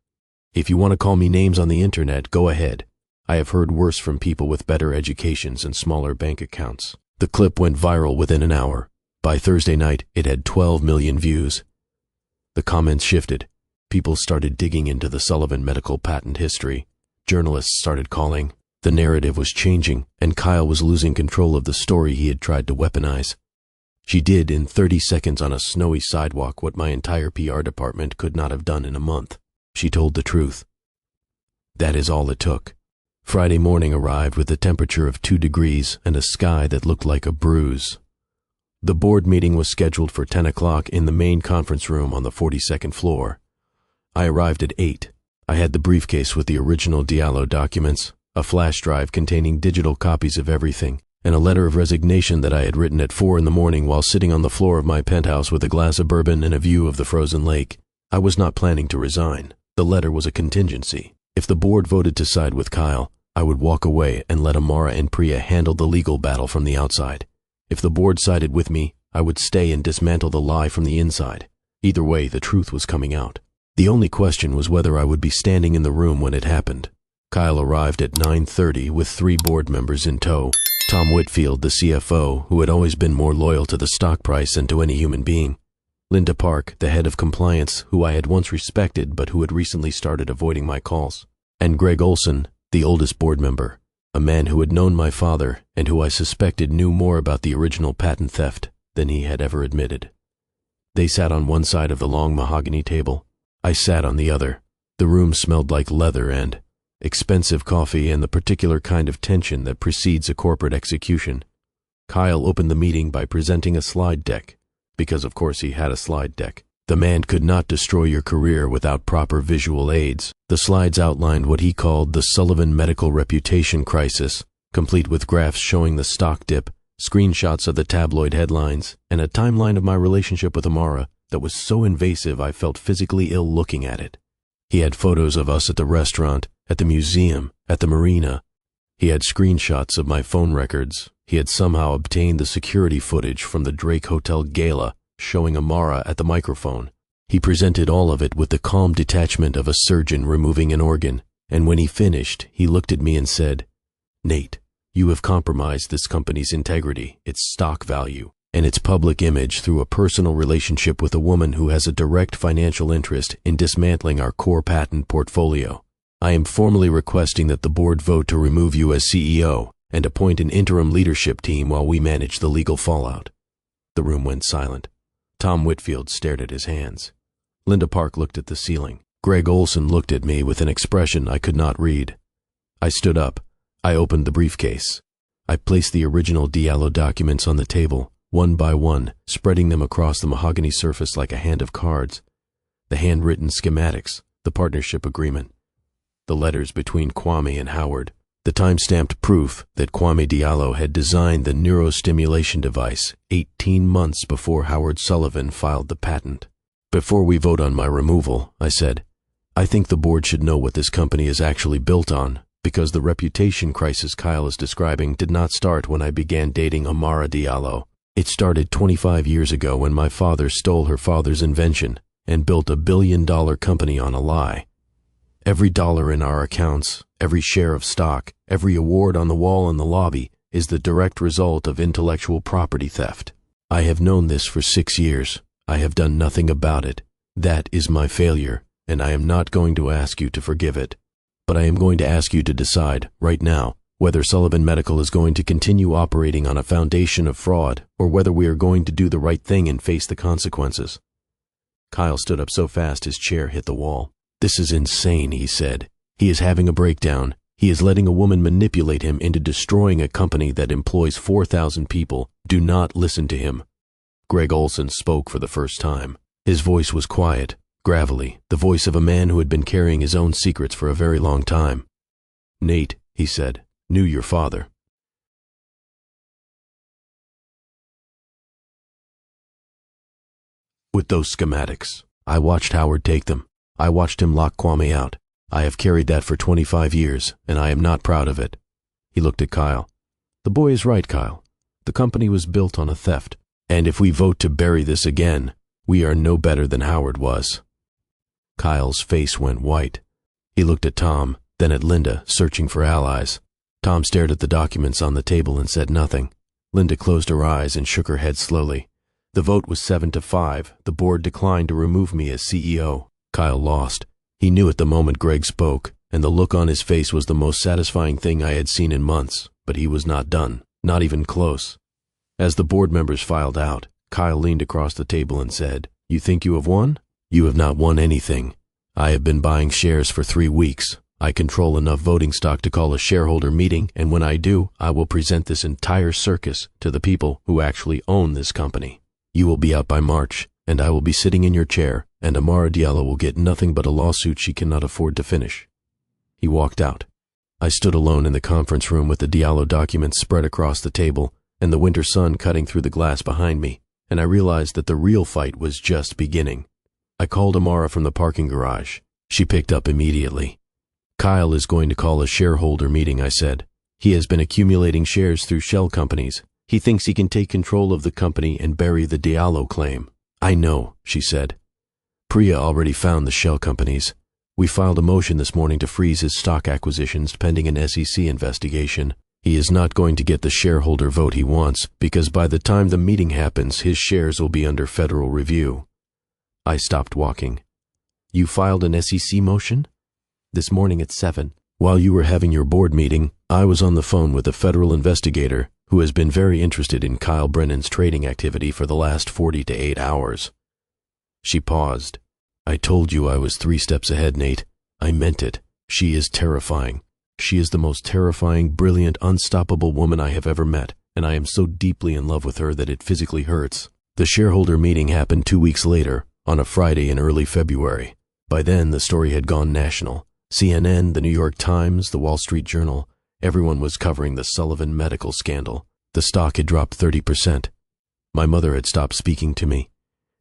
If you want to call me names on the internet, go ahead. I have heard worse from people with better educations and smaller bank accounts." The clip went viral within an hour. By Thursday night, it had 12 million views. The comments shifted. People started digging into the Sullivan medical patent history. Journalists started calling. The narrative was changing, and Kyle was losing control of the story he had tried to weaponize. She did in 30 seconds on a snowy sidewalk what my entire PR department could not have done in a month. She told the truth. That is all it took. Friday morning arrived with a temperature of 2 degrees and a sky that looked like a bruise. The board meeting was scheduled for 10 o'clock in the main conference room on the 42nd floor. I arrived at 8. I had the briefcase with the original Diallo documents, a flash drive containing digital copies of everything, and a letter of resignation that I had written at 4 in the morning while sitting on the floor of my penthouse with a glass of bourbon and a view of the frozen lake. I was not planning to resign. The letter was a contingency. If the board voted to side with Kyle, I would walk away and let Amara and Priya handle the legal battle from the outside. If the board sided with me, I would stay and dismantle the lie from the inside. Either way, the truth was coming out. The only question was whether I would be standing in the room when it happened. Kyle arrived at 9:30 with 3 board members in tow. Tom Whitfield, the CFO, who had always been more loyal to the stock price than to any human being. Linda Park, the head of compliance, who I had once respected but who had recently started avoiding my calls. And Greg Olson, the oldest board member, a man who had known my father and who I suspected knew more about the original patent theft than he had ever admitted. They sat on one side of the long mahogany table. I sat on the other. The room smelled like leather and expensive coffee and the particular kind of tension that precedes a corporate execution. Kyle opened the meeting by presenting a slide deck, because of course he had a slide deck. The man could not destroy your career without proper visual aids. The slides outlined what he called the Sullivan medical reputation crisis, complete with graphs showing the stock dip, screenshots of the tabloid headlines, and a timeline of my relationship with Amara that was so invasive I felt physically ill looking at it. He had photos of us at the restaurant, at the museum, at the marina. He had screenshots of my phone records. He had somehow obtained the security footage from the Drake Hotel Gala showing Amara at the microphone. He presented all of it with the calm detachment of a surgeon removing an organ, and when he finished, he looked at me and said, "Nate, you have compromised this company's integrity, its stock value, and its public image through a personal relationship with a woman who has a direct financial interest in dismantling our core patent portfolio. I am formally requesting that the board vote to remove you as CEO and appoint an interim leadership team while we manage the legal fallout." The room went silent. Tom Whitfield stared at his hands. Linda Park looked at the ceiling. Greg Olson looked at me with an expression I could not read. I stood up. I opened the briefcase. I placed the original Diallo documents on the table, one by one, spreading them across the mahogany surface like a hand of cards. The handwritten schematics, the partnership agreement, the letters between Kwame and Howard, the time-stamped proof that Kwame Diallo had designed the neurostimulation device 18 months before Howard Sullivan filed the patent. "Before we vote on my removal," I said, "I think the board should know what this company is actually built on, because the reputation crisis Kyle is describing did not start when I began dating Amara Diallo. It started 25 years ago when my father stole her father's invention and built a billion-dollar company on a lie. Every dollar in our accounts, every share of stock, every award on the wall in the lobby is the direct result of intellectual property theft. I have known this for 6 years. I have done nothing about it. That is my failure, and I am not going to ask you to forgive it. But I am going to ask you to decide, right now, whether Sullivan Medical is going to continue operating on a foundation of fraud, or whether we are going to do the right thing and face the consequences." Kyle stood up so fast his chair hit the wall. "This is insane," he said. "He is having a breakdown. He is letting a woman manipulate him into destroying a company that employs 4,000 people. Do not listen to him." Greg Olson spoke for the first time. His voice was quiet, gravelly, the voice of a man who had been carrying his own secrets for a very long time. "Nate," he said, "knew your father." "With those schematics. I watched Howard take them. I watched him lock Kwame out. I have carried that for 25 years, and I am not proud of it." He looked at Kyle. "The boy is right, Kyle. The company was built on a theft, and if we vote to bury this again, we are no better than Howard was." Kyle's face went white. He looked at Tom, then at Linda, searching for allies. Tom stared at the documents on the table and said nothing. Linda closed her eyes and shook her head slowly. The vote was 7-5. The board declined to remove me as CEO. Kyle lost. He knew at the moment Greg spoke, and the look on his face was the most satisfying thing I had seen in months, but he was not done, not even close. As the board members filed out, Kyle leaned across the table and said, "You think you have won? You have not won anything. I have been buying shares for 3 weeks. I control enough voting stock to call a shareholder meeting, and when I do, I will present this entire circus to the people who actually own this company. You will be out by March, and I will be sitting in your chair, and Amara Diallo will get nothing but a lawsuit she cannot afford to finish." He walked out. I stood alone in the conference room with the Diallo documents spread across the table and the winter sun cutting through the glass behind me, and I realized that the real fight was just beginning. I called Amara from the parking garage. She picked up immediately. "Kyle is going to call a shareholder meeting," I said. "He has been accumulating shares through shell companies. He thinks he can take control of the company and bury the Diallo claim." "I know," she said. "Priya already found the shell companies. We filed a motion this morning to freeze his stock acquisitions pending an SEC investigation. He is not going to get the shareholder vote he wants because by the time the meeting happens, his shares will be under federal review." I stopped walking. "You filed an SEC motion?" "This morning at 7. While you were having your board meeting, I was on the phone with a federal investigator who has been very interested in Kyle Brennan's trading activity for the last 40 to 8 hours. She paused. "I told you I was 3 steps ahead, Nate. I meant it. She is terrifying. She is the most terrifying, brilliant, unstoppable woman I have ever met, and I am so deeply in love with her that it physically hurts." The shareholder meeting happened 2 weeks later, on a Friday in early February. By then, the story had gone national. CNN, the New York Times, the Wall Street Journal, everyone was covering the Sullivan medical scandal. The stock had dropped 30%. My mother had stopped speaking to me.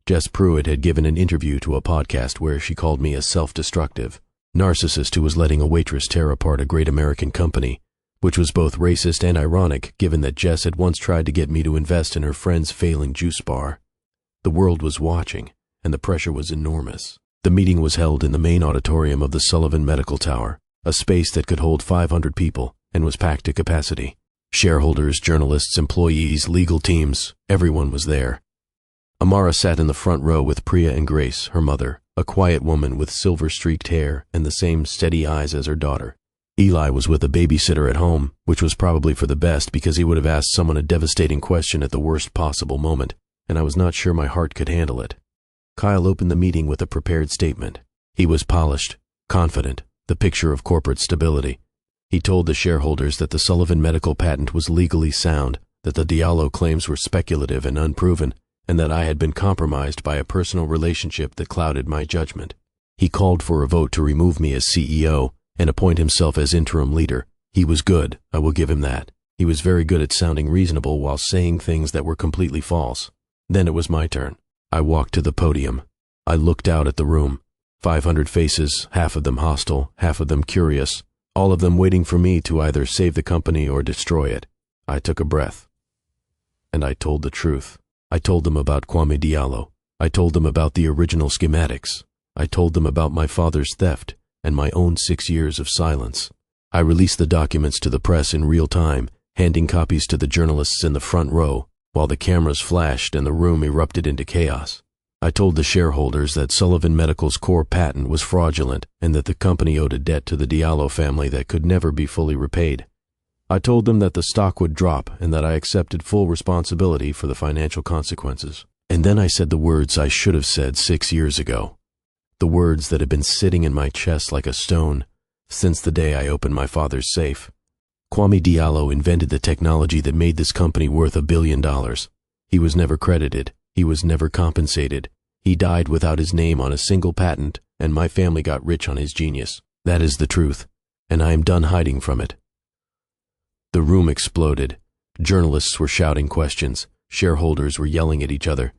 Jess Pruitt had given an interview to a podcast where she called me a self-destructive narcissist who was letting a waitress tear apart a great American company, which was both racist and ironic given that Jess had once tried to get me to invest in her friend's failing juice bar. The world was watching, and the pressure was enormous. The meeting was held in the main auditorium of the Sullivan Medical Tower, a space that could hold 500 people and was packed to capacity. Shareholders, journalists, employees, legal teams, everyone was there. Amara sat in the front row with Priya and Grace, her mother, a quiet woman with silver-streaked hair and the same steady eyes as her daughter. Eli was with a babysitter at home, which was probably for the best because he would have asked someone a devastating question at the worst possible moment, and I was not sure my heart could handle it. Kyle opened the meeting with a prepared statement. He was polished, confident, the picture of corporate stability. He told the shareholders that the Sullivan medical patent was legally sound, that the Diallo claims were speculative and unproven, and that I had been compromised by a personal relationship that clouded my judgment. He called for a vote to remove me as CEO and appoint himself as interim leader. He was good, I will give him that. He was very good at sounding reasonable while saying things that were completely false. Then it was my turn. I walked to the podium. I looked out at the room. 500 faces, half of them hostile, half of them curious, all of them waiting for me to either save the company or destroy it. I took a breath. And I told the truth. I told them about Kwame Diallo. I told them about the original schematics. I told them about my father's theft and my own 6 years of silence. I released the documents to the press in real time, handing copies to the journalists in the front row, while the cameras flashed and the room erupted into chaos. I told the shareholders that Sullivan Medical's core patent was fraudulent and that the company owed a debt to the Diallo family that could never be fully repaid. I told them that the stock would drop and that I accepted full responsibility for the financial consequences. And then I said the words I should have said 6 years ago. The words that had been sitting in my chest like a stone since the day I opened my father's safe. Kwame Diallo invented the technology that made this company worth $1 billion. He was never credited. He was never compensated. He died without his name on a single patent, and my family got rich on his genius. That is the truth, and I am done hiding from it. The room exploded. Journalists were shouting questions. Shareholders were yelling at each other.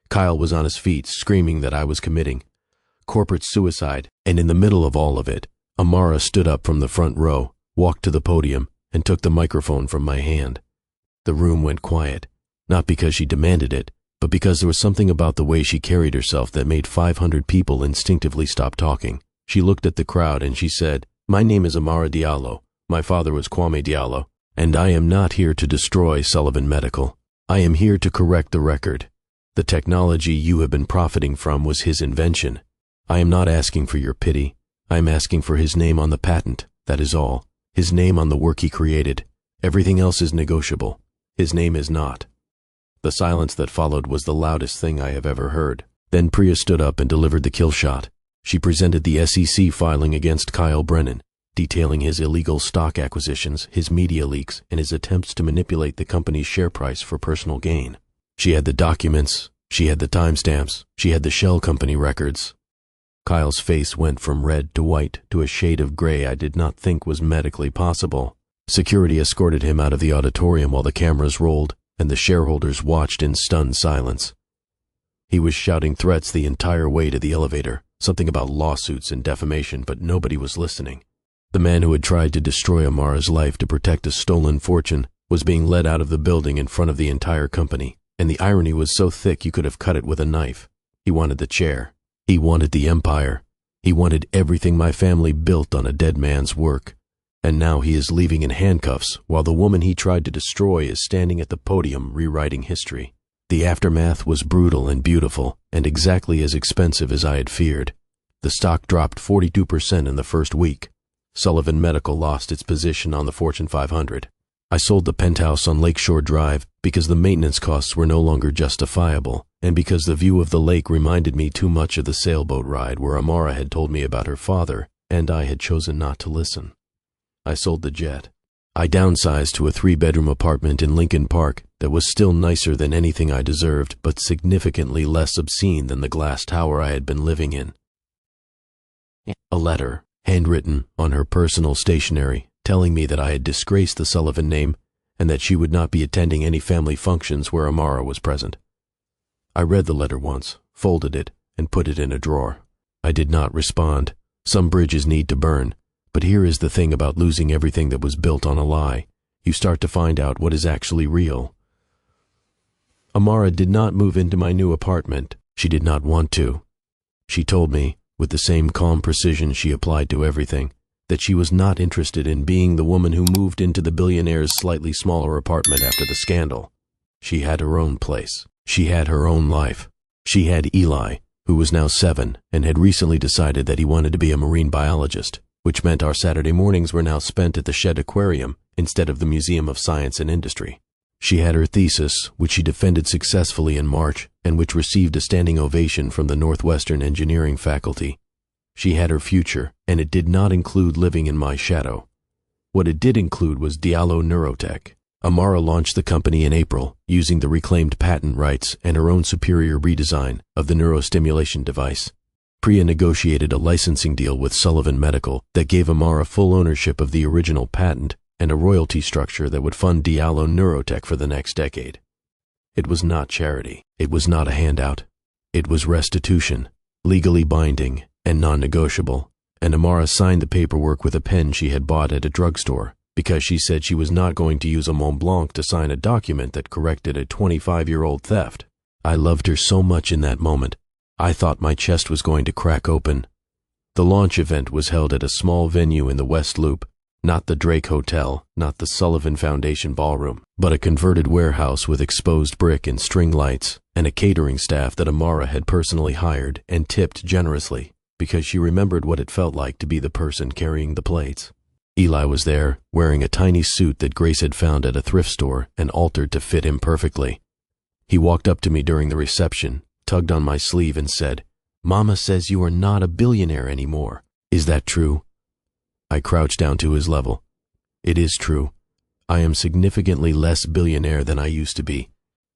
Kyle was on his feet, screaming that I was committing corporate suicide, and in the middle of all of it, Amara stood up from the front row, walked to the podium, and took the microphone from my hand. The room went quiet, not because she demanded it, but because there was something about the way she carried herself that made 500 people instinctively stop talking. She looked at the crowd and she said, "My name is Amara Diallo. My father was Kwame Diallo, and I am not here to destroy Sullivan Medical. I am here to correct the record. The technology you have been profiting from was his invention. I am not asking for your pity. I am asking for his name on the patent, that is all. His name on the work he created. Everything else is negotiable. His name is not." The silence that followed was the loudest thing I have ever heard. Then Priya stood up and delivered the kill shot. She presented the SEC filing against Kyle Brennan, detailing his illegal stock acquisitions, his media leaks, and his attempts to manipulate the company's share price for personal gain. She had the documents, she had the timestamps, she had the shell company records. Kyle's face went from red to white to a shade of gray I did not think was medically possible. Security escorted him out of the auditorium while the cameras rolled, and the shareholders watched in stunned silence. He was shouting threats the entire way to the elevator, something about lawsuits and defamation, but nobody was listening. The man who had tried to destroy Amara's life to protect a stolen fortune was being led out of the building in front of the entire company, and the irony was so thick you could have cut it with a knife. He wanted the chair. He wanted the empire. He wanted everything my family built on a dead man's work. And now he is leaving in handcuffs while the woman he tried to destroy is standing at the podium rewriting history. The aftermath was brutal and beautiful, and exactly as expensive as I had feared. The stock dropped 42% in the first week. Sullivan Medical lost its position on the Fortune 500. I sold the penthouse on Lakeshore Drive because the maintenance costs were no longer justifiable, and because the view of the lake reminded me too much of the sailboat ride where Amara had told me about her father, and I had chosen not to listen. I sold the jet. I downsized to a 3-bedroom apartment in Lincoln Park that was still nicer than anything I deserved, but significantly less obscene than the glass tower I had been living in. A letter, handwritten on her personal stationery, telling me that I had disgraced the Sullivan name and that she would not be attending any family functions where Amara was present. I read the letter once, folded it, and put it in a drawer. I did not respond. Some bridges need to burn. But here is the thing about losing everything that was built on a lie. You start to find out what is actually real. Amara did not move into my new apartment. She did not want to. She told me, with the same calm precision she applied to everything, that she was not interested in being the woman who moved into the billionaire's slightly smaller apartment after the scandal. She had her own place. She had her own life. She had Eli, who was now 7 and had recently decided that he wanted to be a marine biologist, which meant our Saturday mornings were now spent at the Shed Aquarium instead of the Museum of Science and Industry. She had her thesis, which she defended successfully in March and which received a standing ovation from the Northwestern Engineering faculty. She had her future, and it did not include living in my shadow. What it did include was Diallo Neurotech. Amara launched the company in April, using the reclaimed patent rights and her own superior redesign of the neurostimulation device. Priya negotiated a licensing deal with Sullivan Medical that gave Amara full ownership of the original patent and a royalty structure that would fund Diallo Neurotech for the next decade. It was not charity. It was not a handout. It was restitution, legally binding and non-negotiable, and Amara signed the paperwork with a pen she had bought at a drugstore because she said she was not going to use a Mont Blanc to sign a document that corrected a 25-year-old theft. I loved her so much in that moment, I thought my chest was going to crack open. The launch event was held at a small venue in the West Loop, not the Drake Hotel, not the Sullivan Foundation Ballroom, but a converted warehouse with exposed brick and string lights, and a catering staff that Amara had personally hired and tipped generously because she remembered what it felt like to be the person carrying the plates. Eli was there, wearing a tiny suit that Grace had found at a thrift store and altered to fit him perfectly. He walked up to me during the reception, tugged on my sleeve and said, "Mama says you are not a billionaire anymore. Is that true?" I crouched down to his level. "It is true. I am significantly less billionaire than I used to be."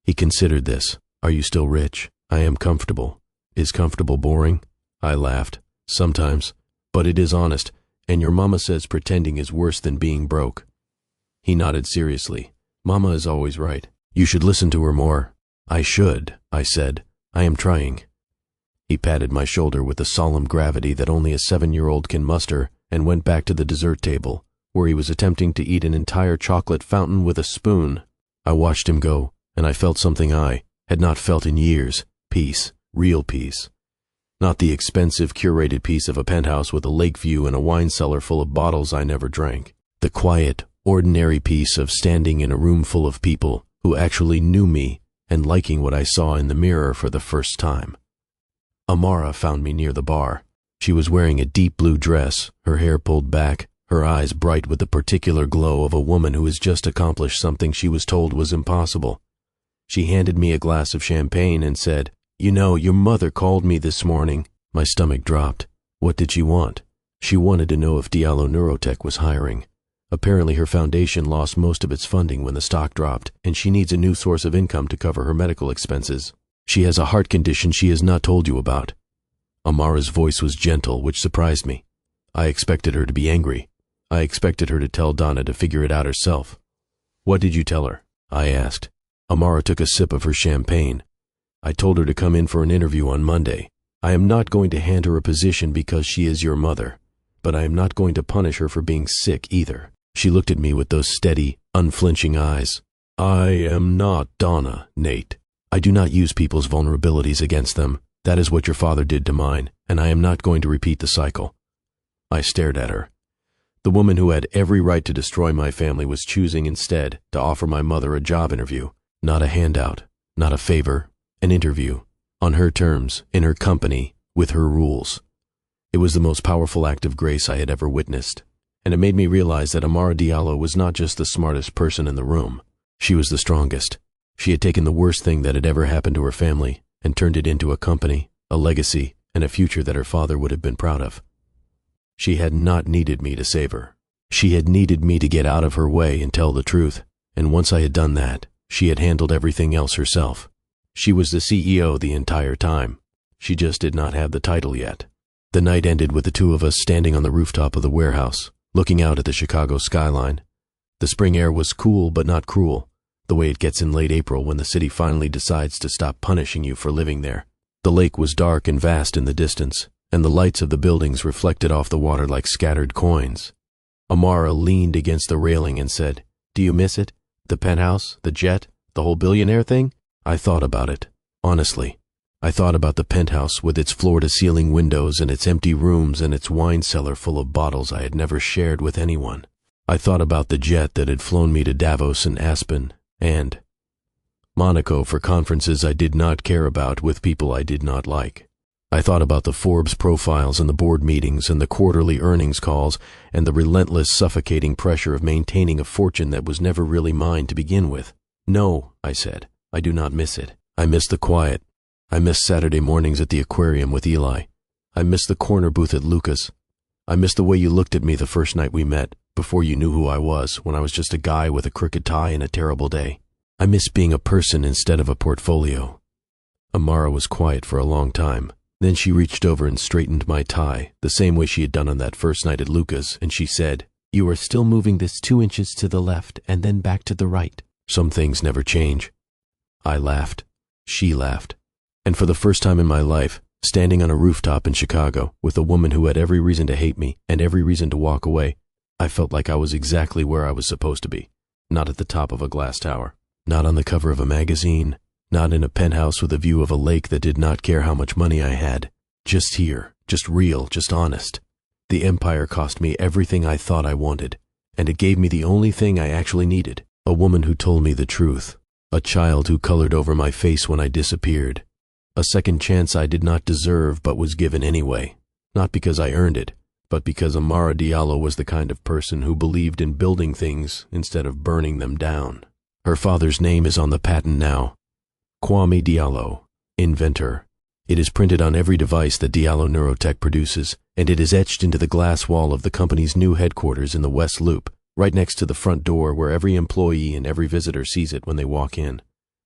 He considered this. "Are you still rich?" "I am comfortable." "Is comfortable boring?" I laughed. "Sometimes. But it is honest, and your mama says pretending is worse than being broke." He nodded seriously. "Mama is always right. You should listen to her more." "I should," I said. "I am trying." He patted my shoulder with the solemn gravity that only a 7-year-old can muster and went back to the dessert table, where he was attempting to eat an entire chocolate fountain with a spoon. I watched him go, and I felt something I had not felt in years. Peace. Real peace. Not the expensive, curated peace of a penthouse with a lake view and a wine cellar full of bottles I never drank. The quiet, ordinary peace of standing in a room full of people who actually knew me and liking what I saw in the mirror for the first time. Amara found me near the bar. She was wearing a deep blue dress, her hair pulled back, her eyes bright with the particular glow of a woman who has just accomplished something she was told was impossible. She handed me a glass of champagne and said, "You know, your mother called me this morning." My stomach dropped. What did she want? She wanted to know if Diallo Neurotech was hiring. Apparently her foundation lost most of its funding when the stock dropped, and she needs a new source of income to cover her medical expenses. She has a heart condition she has not told you about. Amara's voice was gentle, which surprised me. I expected her to be angry. I expected her to tell Donna to figure it out herself. "What did you tell her?" I asked. Amara took a sip of her champagne. "I told her to come in for an interview on Monday. I am not going to hand her a position because she is your mother, but I am not going to punish her for being sick either." She looked at me with those steady, unflinching eyes. "I am not Donna, Nate. I do not use people's vulnerabilities against them. That is what your father did to mine, and I am not going to repeat the cycle." I stared at her. The woman who had every right to destroy my family was choosing instead to offer my mother a job interview. Not a handout, not a favor, an interview, on her terms, in her company, with her rules. It was the most powerful act of grace I had ever witnessed, and it made me realize that Amara Diallo was not just the smartest person in the room. She was the strongest. She had taken the worst thing that had ever happened to her family and turned it into a company, a legacy, and a future that her father would have been proud of. She had not needed me to save her. She had needed me to get out of her way and tell the truth, and once I had done that, she had handled everything else herself. She was the CEO the entire time. She just did not have the title yet. The night ended with the two of us standing on the rooftop of the warehouse, looking out at the Chicago skyline. The spring air was cool but not cruel, the way it gets in late April when the city finally decides to stop punishing you for living there. The lake was dark and vast in the distance, and the lights of the buildings reflected off the water like scattered coins. Amara leaned against the railing and said, "Do you miss it? The penthouse, the jet, the whole billionaire thing?" I thought about it. Honestly, I thought about the penthouse with its floor-to-ceiling windows and its empty rooms and its wine cellar full of bottles I had never shared with anyone. I thought about the jet that had flown me to Davos and Aspen and Monaco for conferences I did not care about with people I did not like. I thought about the Forbes profiles and the board meetings and the quarterly earnings calls and the relentless suffocating pressure of maintaining a fortune that was never really mine to begin with. No, I said, I do not miss it. I miss the quiet. I miss Saturday mornings at the aquarium with Eli. I miss the corner booth at Lucas. I miss the way you looked at me the first night we met, before you knew who I was, when I was just a guy with a crooked tie and a terrible day. I miss being a person instead of a portfolio. Amara was quiet for a long time. Then she reached over and straightened my tie, the same way she had done on that first night at Lucas, and she said, "You are still moving this 2 inches to the left and then back to the right." Some things never change. I laughed. She laughed. And for the first time in my life, standing on a rooftop in Chicago with a woman who had every reason to hate me and every reason to walk away, I felt like I was exactly where I was supposed to be. Not at the top of a glass tower. Not on the cover of a magazine. Not in a penthouse with a view of a lake that did not care how much money I had. Just here, just real, just honest. The empire cost me everything I thought I wanted, and it gave me the only thing I actually needed. A woman who told me the truth. A child who colored over my face when I disappeared. A second chance I did not deserve but was given anyway. Not because I earned it, but because Amara Diallo was the kind of person who believed in building things instead of burning them down. Her father's name is on the patent now. Kwame Diallo, inventor. It is printed on every device that Diallo Neurotech produces, and it is etched into the glass wall of the company's new headquarters in the West Loop, right next to the front door where every employee and every visitor sees it when they walk in.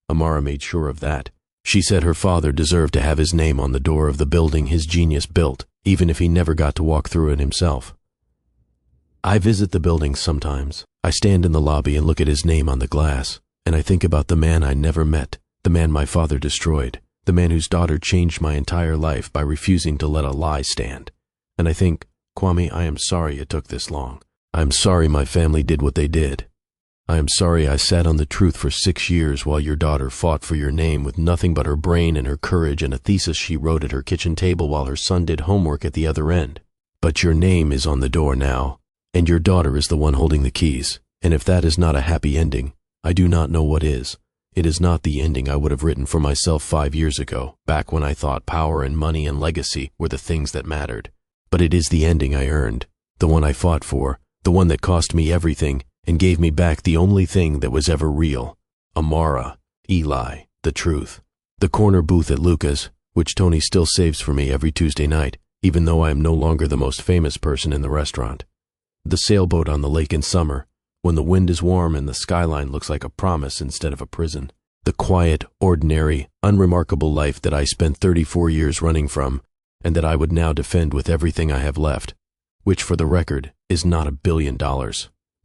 Amara made sure of that. She said her father deserved to have his name on the door of the building his genius built, even if he never got to walk through it himself. I visit the building sometimes. I stand in the lobby and look at his name on the glass, and I think about the man I never met. The man my father destroyed, the man whose daughter changed my entire life by refusing to let a lie stand. And I think, Kwame, I am sorry it took this long. I am sorry my family did what they did. I am sorry I sat on the truth for 6 years while your daughter fought for your name with nothing but her brain and her courage and a thesis she wrote at her kitchen table while her son did homework at the other end. But your name is on the door now, and your daughter is the one holding the keys. And if that is not a happy ending, I do not know what is. It is not the ending I would have written for myself 5 years ago, back when I thought power and money and legacy were the things that mattered. But it is the ending I earned, the one I fought for, the one that cost me everything and gave me back the only thing that was ever real. Amara, Eli, the truth. The corner booth at Lucas, which Tony still saves for me every Tuesday night, even though I am no longer the most famous person in the restaurant. The sailboat on the lake in summer, when the wind is warm and the skyline looks like a promise instead of a prison. The quiet, ordinary, unremarkable life that I spent 34 years running from, and that I would now defend with everything I have left, which for the record is not $1 billion.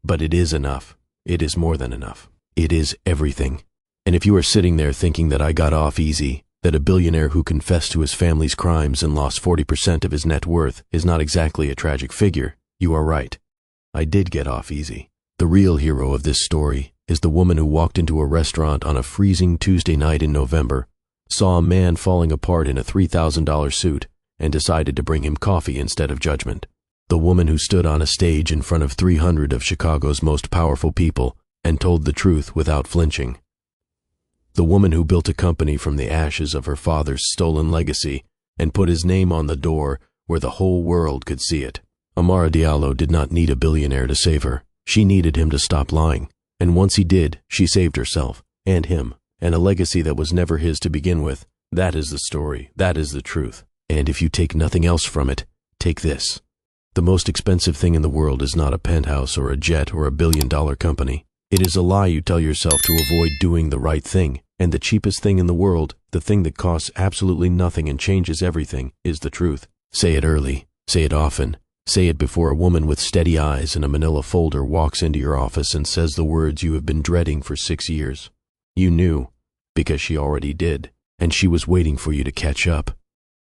But it is enough. It is more than enough. It is everything. And if you are sitting there thinking that I got off easy, that a billionaire who confessed to his family's crimes and lost 40% of his net worth is not exactly a tragic figure, you are right. I did get off easy. The real hero of this story is the woman who walked into a restaurant on a freezing Tuesday night in November, saw a man falling apart in a $3,000 suit, and decided to bring him coffee instead of judgment. The woman who stood on a stage in front of 300 of Chicago's most powerful people and told the truth without flinching. The woman who built a company from the ashes of her father's stolen legacy and put his name on the door where the whole world could see it. Amara Diallo did not need a billionaire to save her. She needed him to stop lying, and once he did, she saved herself, and him, and a legacy that was never his to begin with. That is the story, that is the truth, and if you take nothing else from it, take this. The most expensive thing in the world is not a penthouse or a jet or $1 billion company. It is a lie you tell yourself to avoid doing the right thing, and the cheapest thing in the world, the thing that costs absolutely nothing and changes everything, is the truth. Say it early, say it often. Say it before a woman with steady eyes and a manila folder walks into your office and says the words you have been dreading for 6 years. You knew, because she already did, and she was waiting for you to catch up.